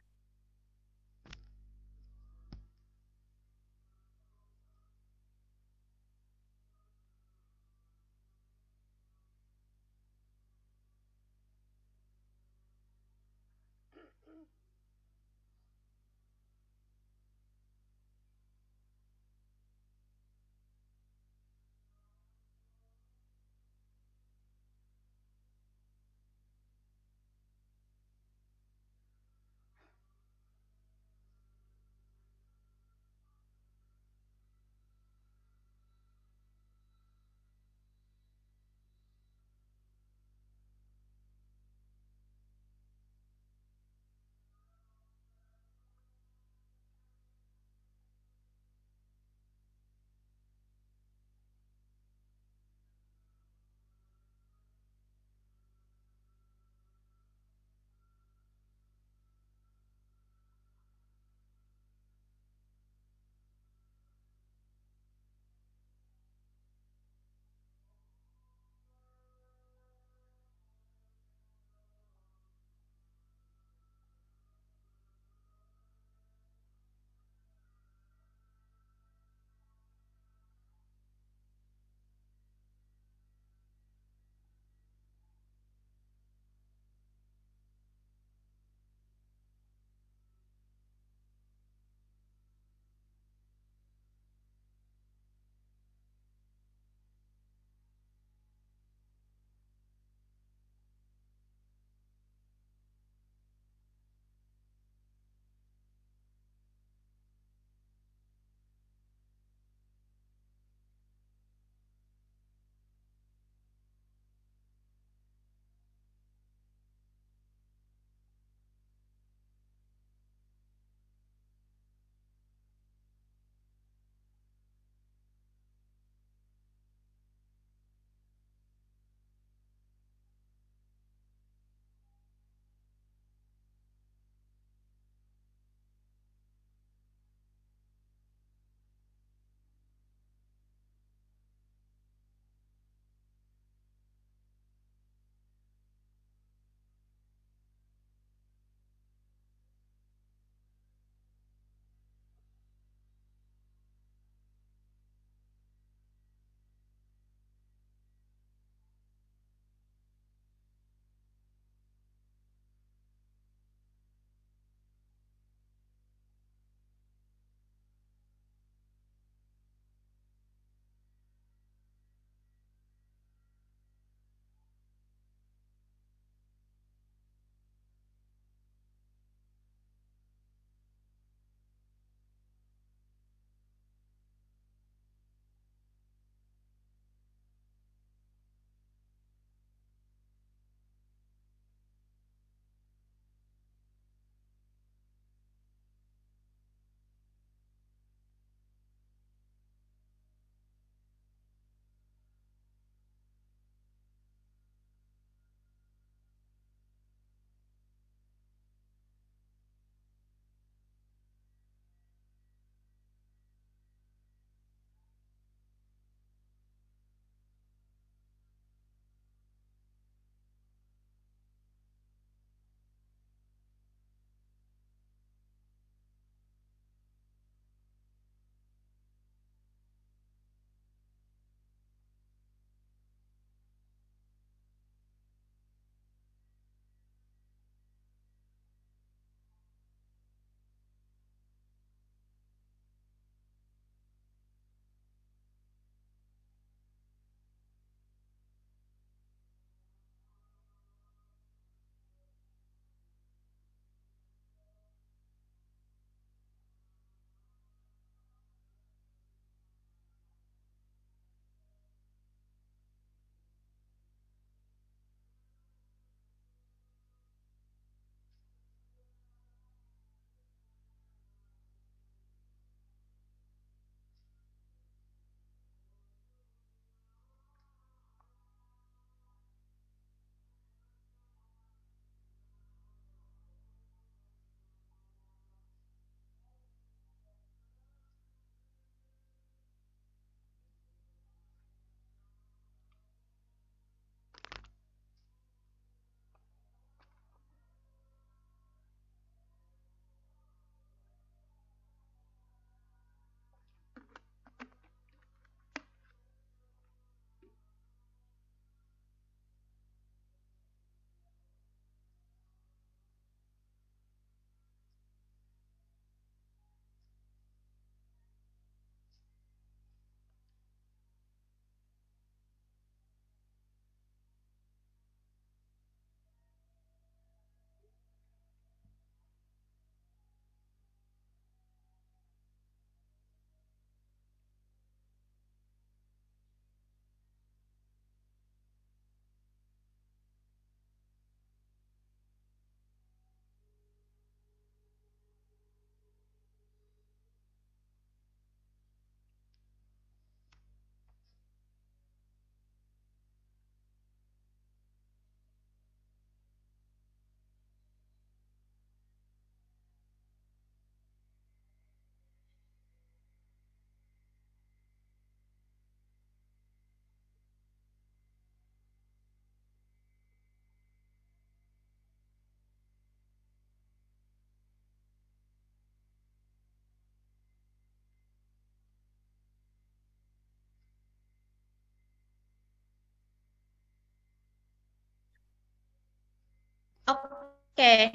Oke,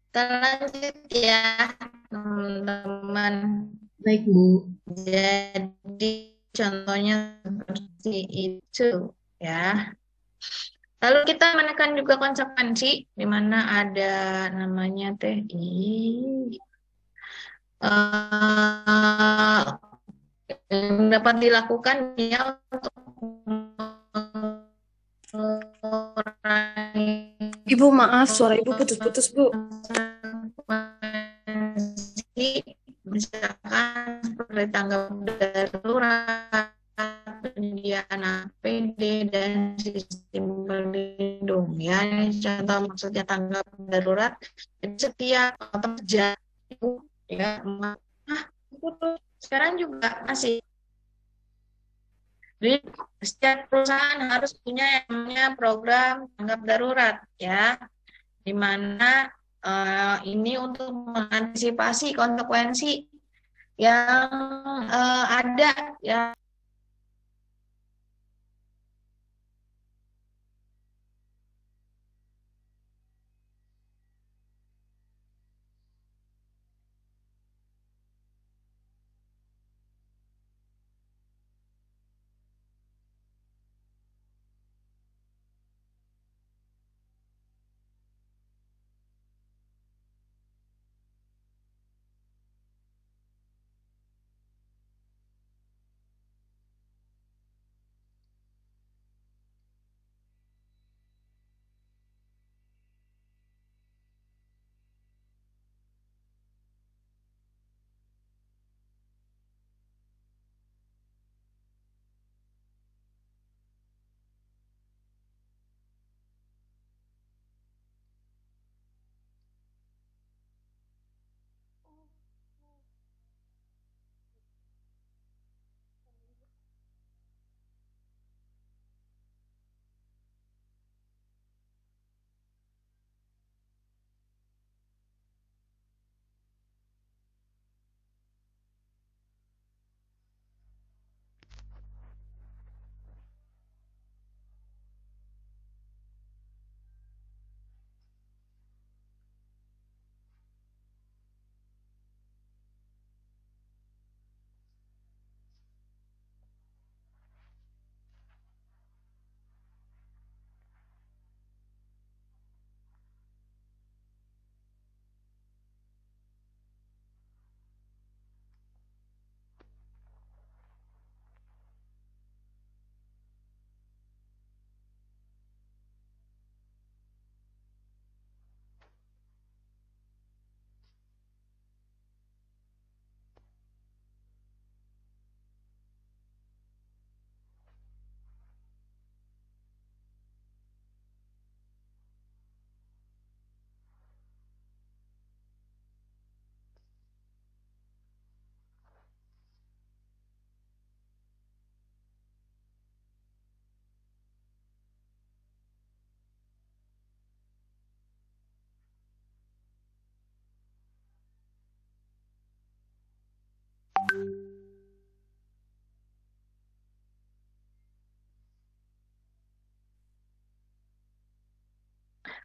kita lanjut ya, teman-teman. Baik, Bu. Jadi contohnya seperti itu ya. Lalu kita menekan juga konsekuensi di mana ada namanya eh, yang dapat dilakukan ya untuk mengurangi Ibu, maaf, suara Ibu putus-putus, Bu. konsekuensi, misalkan seperti tanggap darurat, penyediaan APD dan sistem pelindung ya. Ini contoh maksudnya tanggap darurat. Jadi setiap kerja ibu ya, itu tuh sekarang juga masih. Jadi setiap perusahaan harus punya yang namanya program tanggap darurat ya, di mana ini untuk mengantisipasi konsekuensi yang ada ya.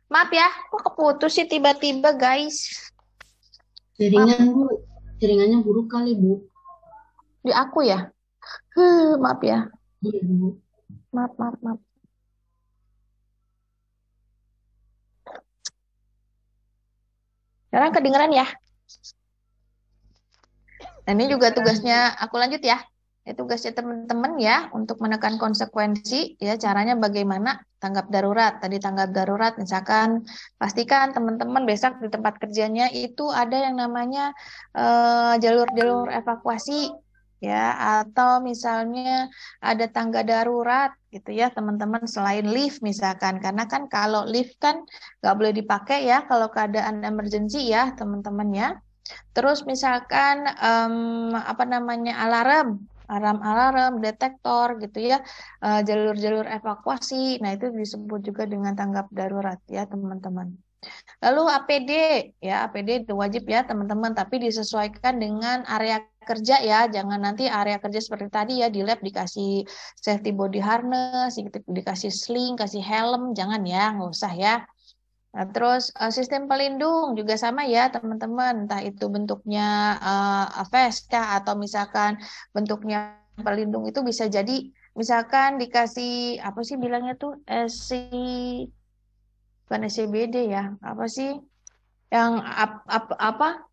Maaf ya, kok keputus sih tiba-tiba guys. Maaf, Jaringan, Bu. Jaringannya buruk kali, Bu. di aku ya. Maaf ya. Iya, Bu. Maaf, maaf, maaf. Sekarang kedengeran ya. Nah, ini juga tugasnya aku lanjut ya. Ini tugasnya teman-teman ya untuk menekan konsekuensi ya, caranya bagaimana tanggap darurat. Tadi tanggap darurat misalkan pastikan teman-teman besok di tempat kerjanya itu ada yang namanya jalur-jalur evakuasi ya, atau misalnya ada tangga darurat gitu ya teman-teman, selain lift misalkan, karena kan kalau lift kan nggak boleh dipakai ya kalau keadaan emergency ya teman-teman ya. Terus misalkan apa namanya alarm alarm-alarm, detektor gitu ya, jalur-jalur evakuasi. Nah, itu disebut juga dengan tanggap darurat ya, teman-teman. Lalu APD, ya APD itu wajib ya teman-teman, tapi disesuaikan dengan area kerja ya, jangan nanti area kerja seperti tadi ya di lab dikasih safety body harness, dikasih sling, kasih helm, jangan ya, nggak usah ya. Nah, terus sistem pelindung juga sama ya teman-teman, entah itu bentuknya vest kah atau misalkan bentuknya pelindung itu bisa jadi misalkan dikasih apa sih bilangnya tuh bukan SCBD ya, apa sih yang apa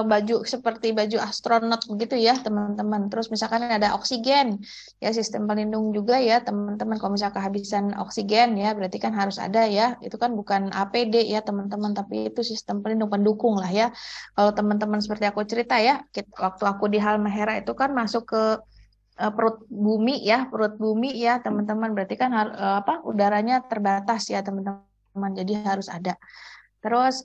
baju seperti baju astronot begitu ya teman-teman. Terus misalkan ada oksigen ya, sistem pelindung juga ya teman-teman. Kalau misalkan kehabisan oksigen ya berarti kan harus ada ya. Itu kan bukan APD ya teman-teman, tapi itu sistem pelindung pendukung lah ya. Kalau teman-teman seperti aku cerita ya, waktu aku di Halmahera itu kan masuk ke perut bumi ya teman-teman. Berarti kan apa udaranya terbatas ya teman-teman. Jadi harus ada. Terus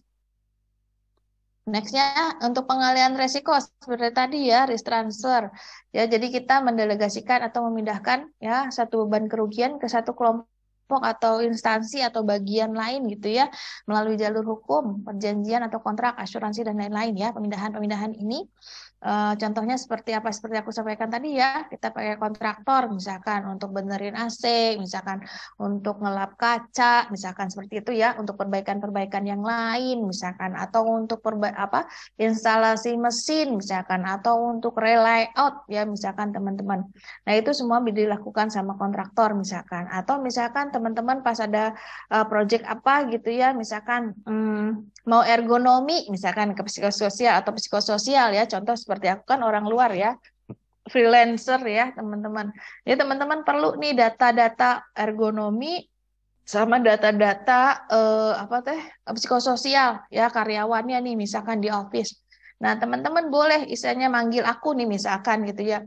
nextnya untuk pengalihan resiko seperti tadi ya, risk transfer. Ya, jadi kita mendelegasikan atau memindahkan ya satu beban kerugian ke satu kelompok atau instansi atau bagian lain gitu ya, melalui jalur hukum, perjanjian atau kontrak, asuransi dan lain-lain ya. Pemindahan-pemindahan ini contohnya seperti apa? Seperti aku sampaikan tadi ya, kita pakai kontraktor misalkan untuk benerin AC, misalkan untuk ngelap kaca, misalkan seperti itu ya, untuk perbaikan-perbaikan yang lain misalkan, atau untuk instalasi mesin misalkan, atau untuk relayout ya misalkan teman-teman. Nah, itu semua dilakukan sama kontraktor misalkan, atau misalkan teman-teman pas ada project apa gitu ya, misalkan mau ergonomi misalkan ke psikososial atau psikososial ya, contoh seperti aku kan orang luar ya, freelancer ya teman-teman. Jadi teman-teman perlu nih data-data ergonomi sama data-data apa teh psikososial ya karyawannya nih misalkan di office. Nah, teman-teman boleh istilahnya manggil aku nih misalkan gitu ya.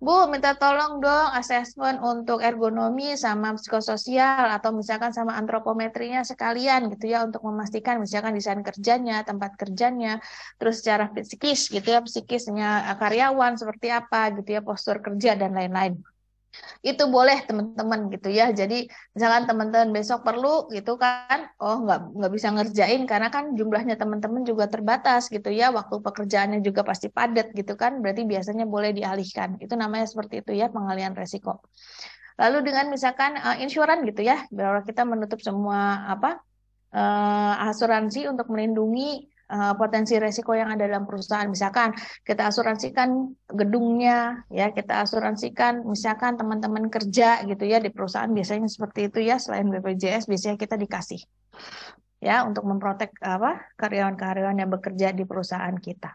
Bu, minta tolong dong asesmen untuk ergonomi sama psikososial atau misalkan sama antropometrinya sekalian gitu ya untuk memastikan misalkan desain kerjanya, tempat kerjanya, terus secara psikis gitu ya, psikisnya karyawan seperti apa gitu ya, postur kerja dan lain-lain. Itu boleh teman-teman gitu ya. Jadi misalkan teman-teman besok perlu gitu kan, oh nggak bisa ngerjain karena kan jumlahnya teman-teman juga terbatas gitu ya, waktu pekerjaannya juga pasti padat gitu kan, berarti biasanya boleh dialihkan. Itu namanya seperti itu ya, pengalihan resiko. Lalu dengan misalkan insuran gitu ya, bahwa kita menutup semua asuransi untuk melindungi potensi resiko yang ada dalam perusahaan. Misalkan kita asuransikan gedungnya, ya kita asuransikan misalkan teman-teman kerja gitu ya di perusahaan, biasanya seperti itu ya, selain BPJS biasanya kita dikasih ya untuk memprotek karyawan-karyawan yang bekerja di perusahaan kita.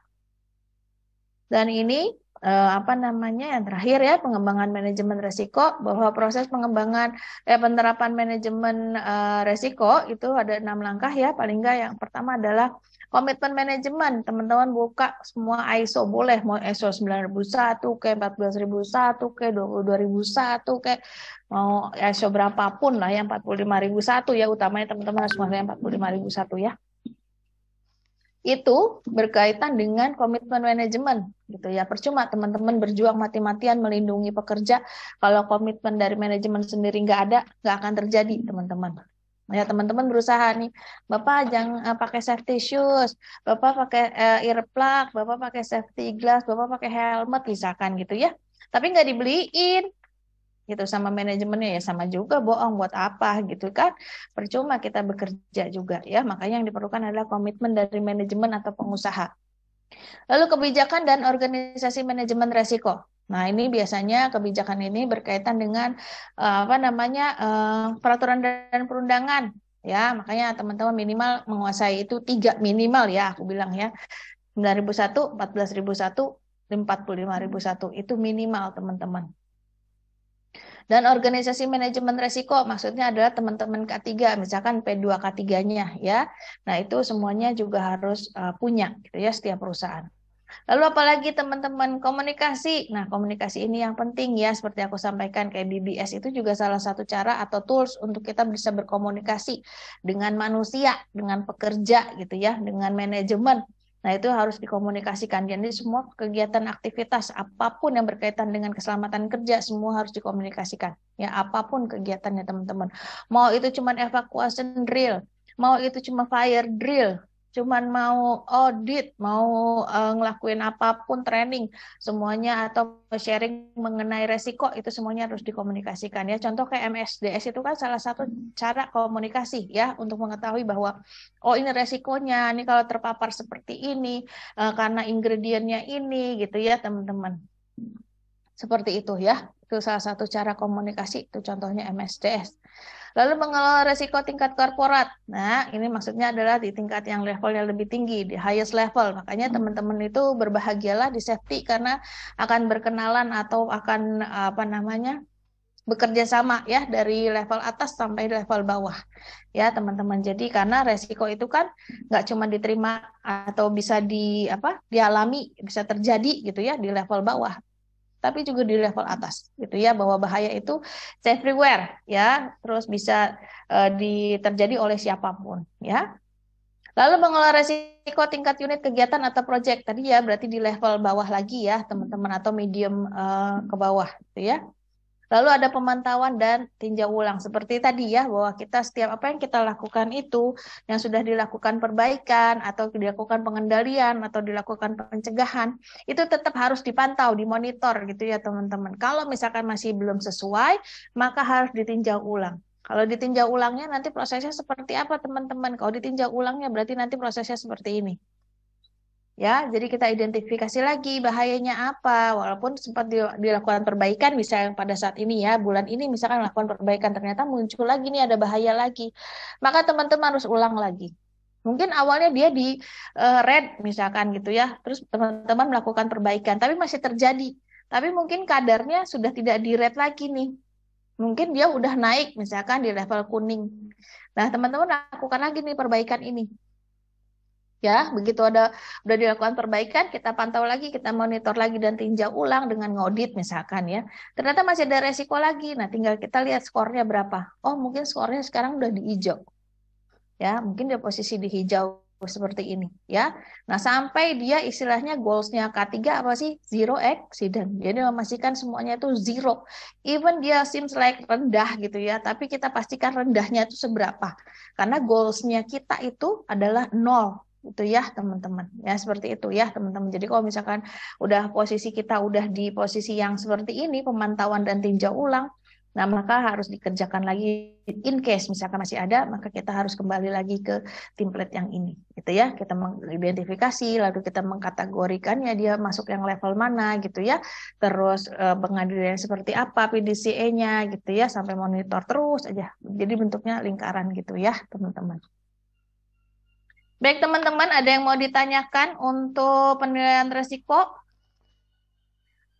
Dan ini yang terakhir ya, pengembangan manajemen resiko, bahwa proses pengembangan penerapan manajemen resiko itu ada 6 langkah ya, paling enggak. Yang pertama adalah komitmen manajemen. Teman-teman buka semua ISO, boleh mau ISO 9001 ke 14001 ke 22001 ke mau ISO berapapun lah, yang 45001 ya, utamanya teman-teman harus mengenai 45001 ya. Itu berkaitan dengan komitmen manajemen gitu ya. Percuma teman-teman berjuang mati-matian melindungi pekerja kalau komitmen dari manajemen sendiri nggak ada, nggak akan terjadi teman-teman. Ya, teman-teman berusaha nih, Bapak jangan pakai safety shoes, Bapak pakai earplug, Bapak pakai safety glass, Bapak pakai helmet misalkan gitu ya. Tapi nggak dibeliin gitu sama manajemennya, ya sama juga bohong, buat apa gitu kan, percuma kita bekerja juga ya. Makanya yang diperlukan adalah komitmen dari manajemen atau pengusaha. Lalu kebijakan dan organisasi manajemen resiko. Nah, ini biasanya kebijakan ini berkaitan dengan peraturan dan perundangan ya. Makanya teman-teman minimal menguasai itu 3 minimal ya, aku bilang ya, 9.001, 14.001, 45.001 itu minimal teman-teman. Dan organisasi manajemen resiko maksudnya adalah teman-teman K3, misalkan P2 K3-nya ya. Nah, itu semuanya juga harus punya gitu ya setiap perusahaan. Lalu apalagi teman-teman komunikasi. Nah, komunikasi ini yang penting ya, seperti aku sampaikan kayak BBS itu juga salah satu cara atau tools untuk kita bisa berkomunikasi dengan manusia, dengan pekerja gitu ya, dengan manajemen. Nah, itu harus dikomunikasikan. Jadi semua kegiatan aktivitas apapun yang berkaitan dengan keselamatan kerja semua harus dikomunikasikan. Ya, apapun kegiatannya teman-teman. Mau itu cuma evacuation drill, mau itu cuma fire drill, cuman mau audit, mau ngelakuin apapun training, semuanya atau sharing mengenai resiko itu semuanya harus dikomunikasikan ya. Contoh kayak MSDS itu kan salah satu cara komunikasi ya untuk mengetahui bahwa oh ini resikonya, ini kalau terpapar seperti ini karena ingredientnya ini gitu ya teman-teman. Seperti itu ya. Itu salah satu cara komunikasi, itu contohnya MSDS. Lalu mengelola resiko tingkat korporat. Nah, ini maksudnya adalah di tingkat yang levelnya lebih tinggi, di highest level. Makanya teman-teman itu berbahagialah di safety karena akan berkenalan atau akan apa namanya? Bekerja sama ya dari level atas sampai level bawah ya teman-teman. Jadi karena resiko itu kan nggak cuma diterima atau bisa dialami, bisa terjadi gitu ya di level bawah, tapi juga di level atas gitu ya, bahwa bahaya itu everywhere ya, terus bisa terjadi oleh siapapun ya. Lalu mengelola resiko tingkat unit kegiatan atau proyek tadi ya, berarti di level bawah lagi ya teman-teman, atau medium ke bawah gitu ya. Lalu ada pemantauan dan tinjau ulang. Seperti tadi ya, bahwa kita setiap apa yang kita lakukan itu, yang sudah dilakukan perbaikan, atau dilakukan pengendalian, atau dilakukan pencegahan, itu tetap harus dipantau, dimonitor gitu ya teman-teman. Kalau misalkan masih belum sesuai, maka harus ditinjau ulang. Kalau ditinjau ulangnya nanti prosesnya seperti apa teman-teman? Kalau ditinjau ulangnya berarti nanti prosesnya seperti ini. Ya, jadi kita identifikasi lagi bahayanya apa. Walaupun sempat dilakukan perbaikan, misalnya pada saat ini ya, bulan ini misalkan melakukan perbaikan, ternyata muncul lagi nih ada bahaya lagi. Maka teman-teman harus ulang lagi. Mungkin awalnya dia di red misalkan gitu ya, terus teman-teman melakukan perbaikan, tapi masih terjadi. Tapi mungkin kadarnya sudah tidak di red lagi nih. Mungkin dia udah naik misalkan di level kuning. Nah, teman-teman lakukan lagi nih perbaikan ini. Ya, begitu udah dilakukan perbaikan, kita pantau lagi, kita monitor lagi dan tinjau ulang dengan ngaudit misalkan ya. Ternyata masih ada resiko lagi. Nah, tinggal kita lihat skornya berapa. Oh, mungkin skornya sekarang udah di hijau. Ya, mungkin dia posisi di hijau seperti ini ya. Nah, sampai dia istilahnya goalsnya K3 apa sih? Zero accident. Jadi memastikan semuanya itu zero. Even dia seems like rendah gitu ya, tapi kita pastikan rendahnya itu seberapa. Karena goalsnya kita itu adalah nol itu ya teman-teman ya, seperti itu ya teman-teman. Jadi kalau misalkan udah posisi kita udah di posisi yang seperti ini, pemantauan dan tinjau ulang, nah maka harus dikerjakan lagi. In case misalkan masih ada, maka kita harus kembali lagi ke template yang ini gitu ya. Kita mengidentifikasi, lalu kita mengkategorikannya dia masuk yang level mana gitu ya, terus pengadilan seperti apa PDCA-nya gitu ya, sampai monitor terus aja. Jadi bentuknya lingkaran gitu ya teman-teman. Baik teman-teman, ada yang mau ditanyakan untuk penilaian resiko?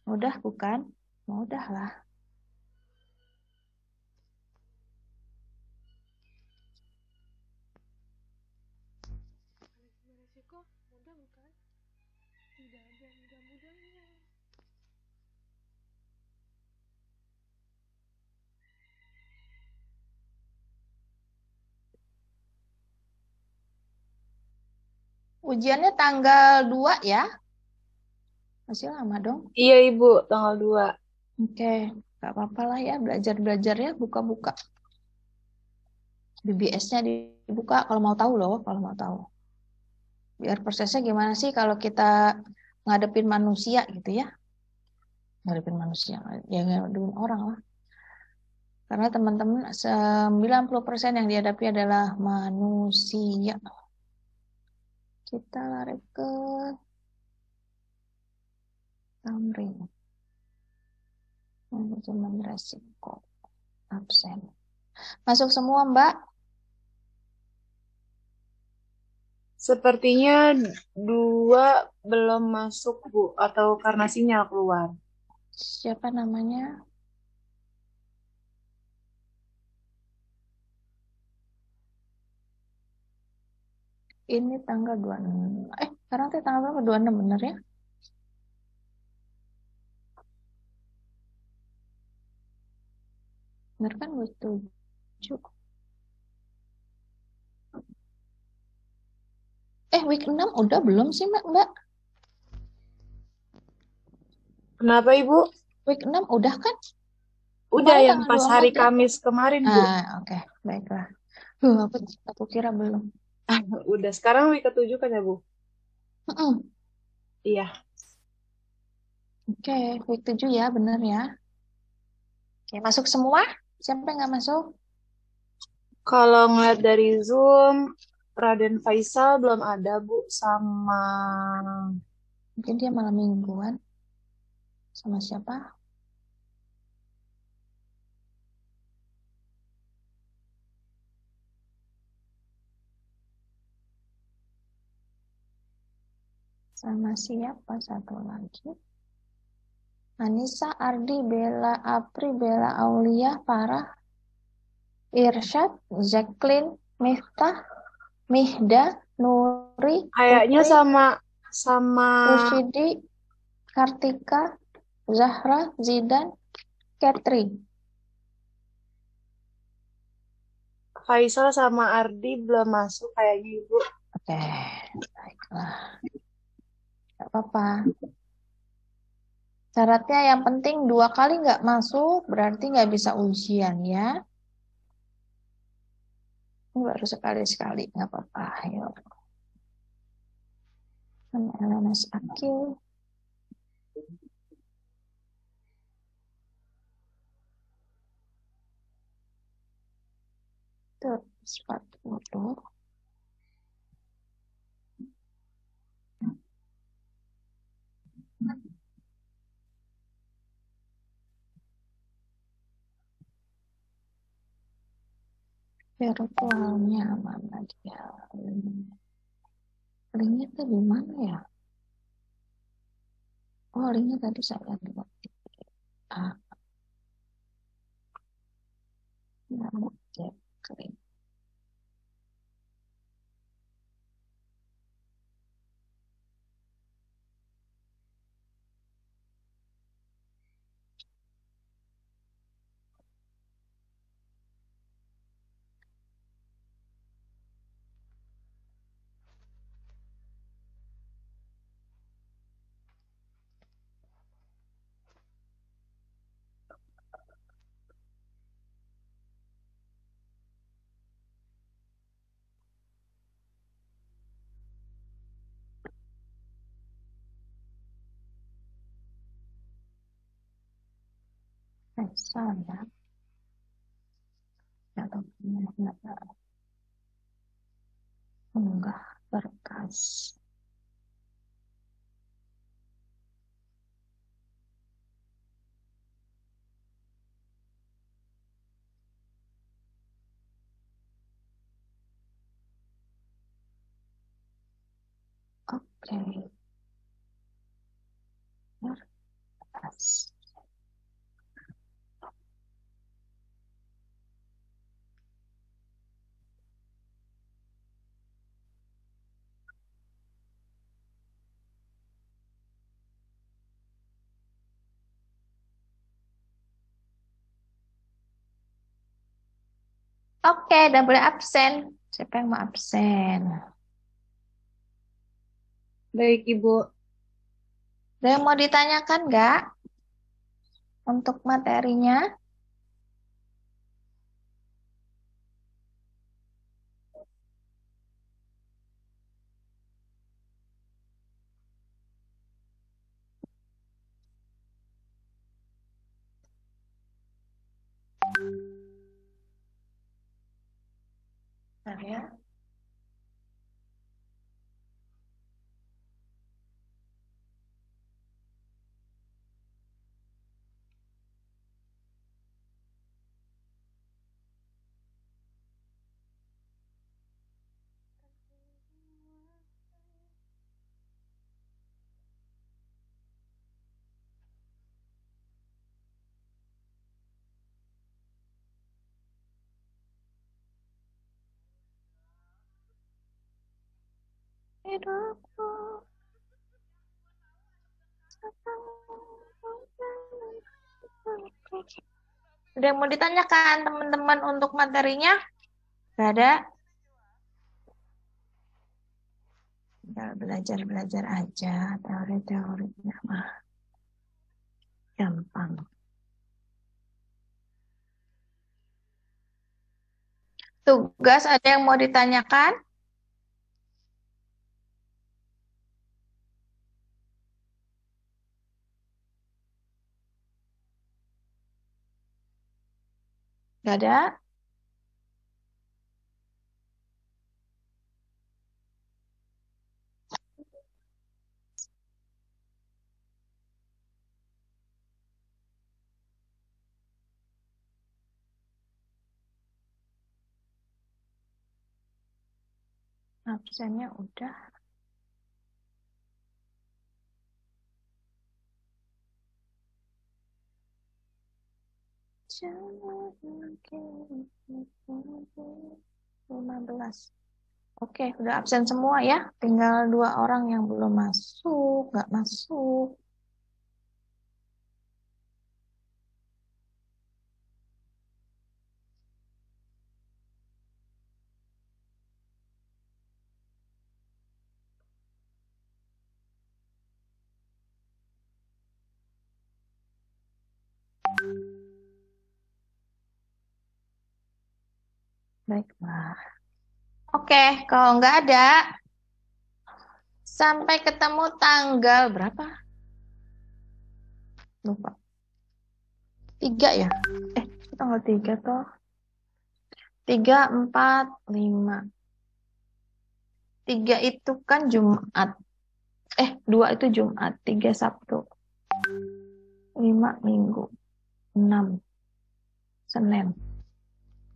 Udah bukan? Udah lah. Manajemen resiko mudah bukan? Tidak ada mudah-mudahnya. Ujiannya tanggal 2 ya? Masih lama dong. Iya Ibu, tanggal 2. Oke, nggak apa-apa lah ya, belajar-belajar ya, buka-buka. BBS-nya dibuka kalau mau tahu loh, kalau mau tahu. Biar prosesnya gimana sih kalau kita ngadepin manusia gitu ya. Ngadepin manusia, ya ngadepin orang lah. Karena teman-teman 90% yang dihadapi adalah manusia. Kita lari ke tamrin. Manajemen resiko. Absen. Masuk semua, Mbak? Sepertinya 2 belum masuk Bu, atau karena sinyal keluar. Siapa namanya? Ini tanggal 26. Sekarang tuh tanggal berapa? 26 bener ya? Bener kan? 27. Week 6 udah belum sih, Mbak? Kenapa Ibu? Week 6 udah kan? Udah Kemarin yang tanggal pas hari 24 ya? Kamis kemarin, Bu. Oke, baiklah. Aku kira belum. Udah, sekarang week ke-7 kan ya, Bu? Mm-mm. Iya. Oke, week 7 ya, bener ya. Oke, masuk semua? Siapa yang nggak masuk? Kalau ngeliat dari Zoom, Raden Faisal belum ada, Bu. Sama Mungkin dia malam mingguan. Sama siapa? Sama siapa satu lagi? Anissa, Ardi, Bella, Apri, Bella Aulia, Farah, Irsyad, Jacqueline, Miftah, Mihda, Nuri, kayaknya Putri, sama Rusyidi, Kartika, Zahra, Zidan, Catherine. Faisal sama Ardi belum masuk kayaknya, Ibu. Oke, baiklah. Gak apa-apa. Syaratnya yang penting 2 kali nggak masuk, berarti nggak bisa ujian ya. Ini baru sekali-sekali, nggak apa-apa. Ayo. Sama LNS Akil. Terus 40. Virtualnya mana dia? Linknya tuh di mana ya? Oh, linknya tadi saya lihat. Ah, nggak mau cek link. Saya atau unggah berkas. Oke, berkas. Oke, udah boleh absen. Siapa yang mau absen? Baik, Ibu. Ada yang mau ditanyakan nggak untuk materinya? Bentar ya. Hidupku Ada yang mau ditanyakan teman-teman untuk materinya? Gak ada? tinggal belajar-belajar aja teori-teorinya mah gampang. Tugas ada yang mau ditanyakan? Gak ada? Absennya udah. Jangan mungkin 15. Oke, udah absen semua ya. Tinggal 2 orang yang belum masuk, nggak masuk. Baiklah. Oke, kalau nggak ada, sampai ketemu tanggal berapa? Lupa. 3 ya? Tanggal 3 toh. 3, 4, 5. 3 itu kan Jumat. 2 itu Jumat. 3 Sabtu. 5 Minggu. 6 Senin.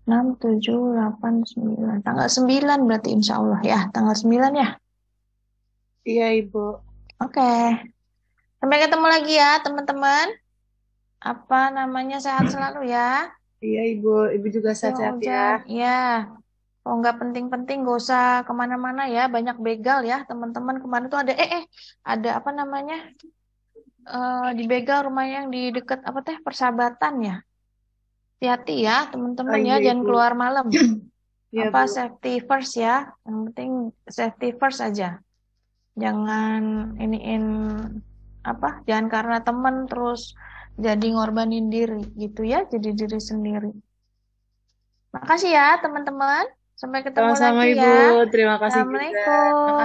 6, 7, 8, 9. Tanggal 9 berarti insya Allah ya. Tanggal 9 ya. Iya, Ibu. Oke. Sampai ketemu lagi ya teman-teman. Apa namanya, sehat selalu ya. Iya, Ibu. Ibu juga sehat-sehat ya. Ya. Kalau nggak penting-penting gak usah kemana-mana ya. Banyak begal ya teman-teman. Kemarin tuh ada apa namanya, di begal rumahnya yang di dekat apa teh Persahabatan ya. Hati-hati ya teman-teman Oh, ya. iya, Jangan Ibu. keluar malam. Iya, Apa Bu. safety first ya. Yang penting safety first aja. Jangan iniin apa? Jangan karena teman terus jadi ngorbanin diri gitu ya. Jadi diri sendiri. Makasih ya teman-teman. Sampai ketemu Sama-sama, lagi Ibu. ya. Terima kasih juga. Assalamualaikum.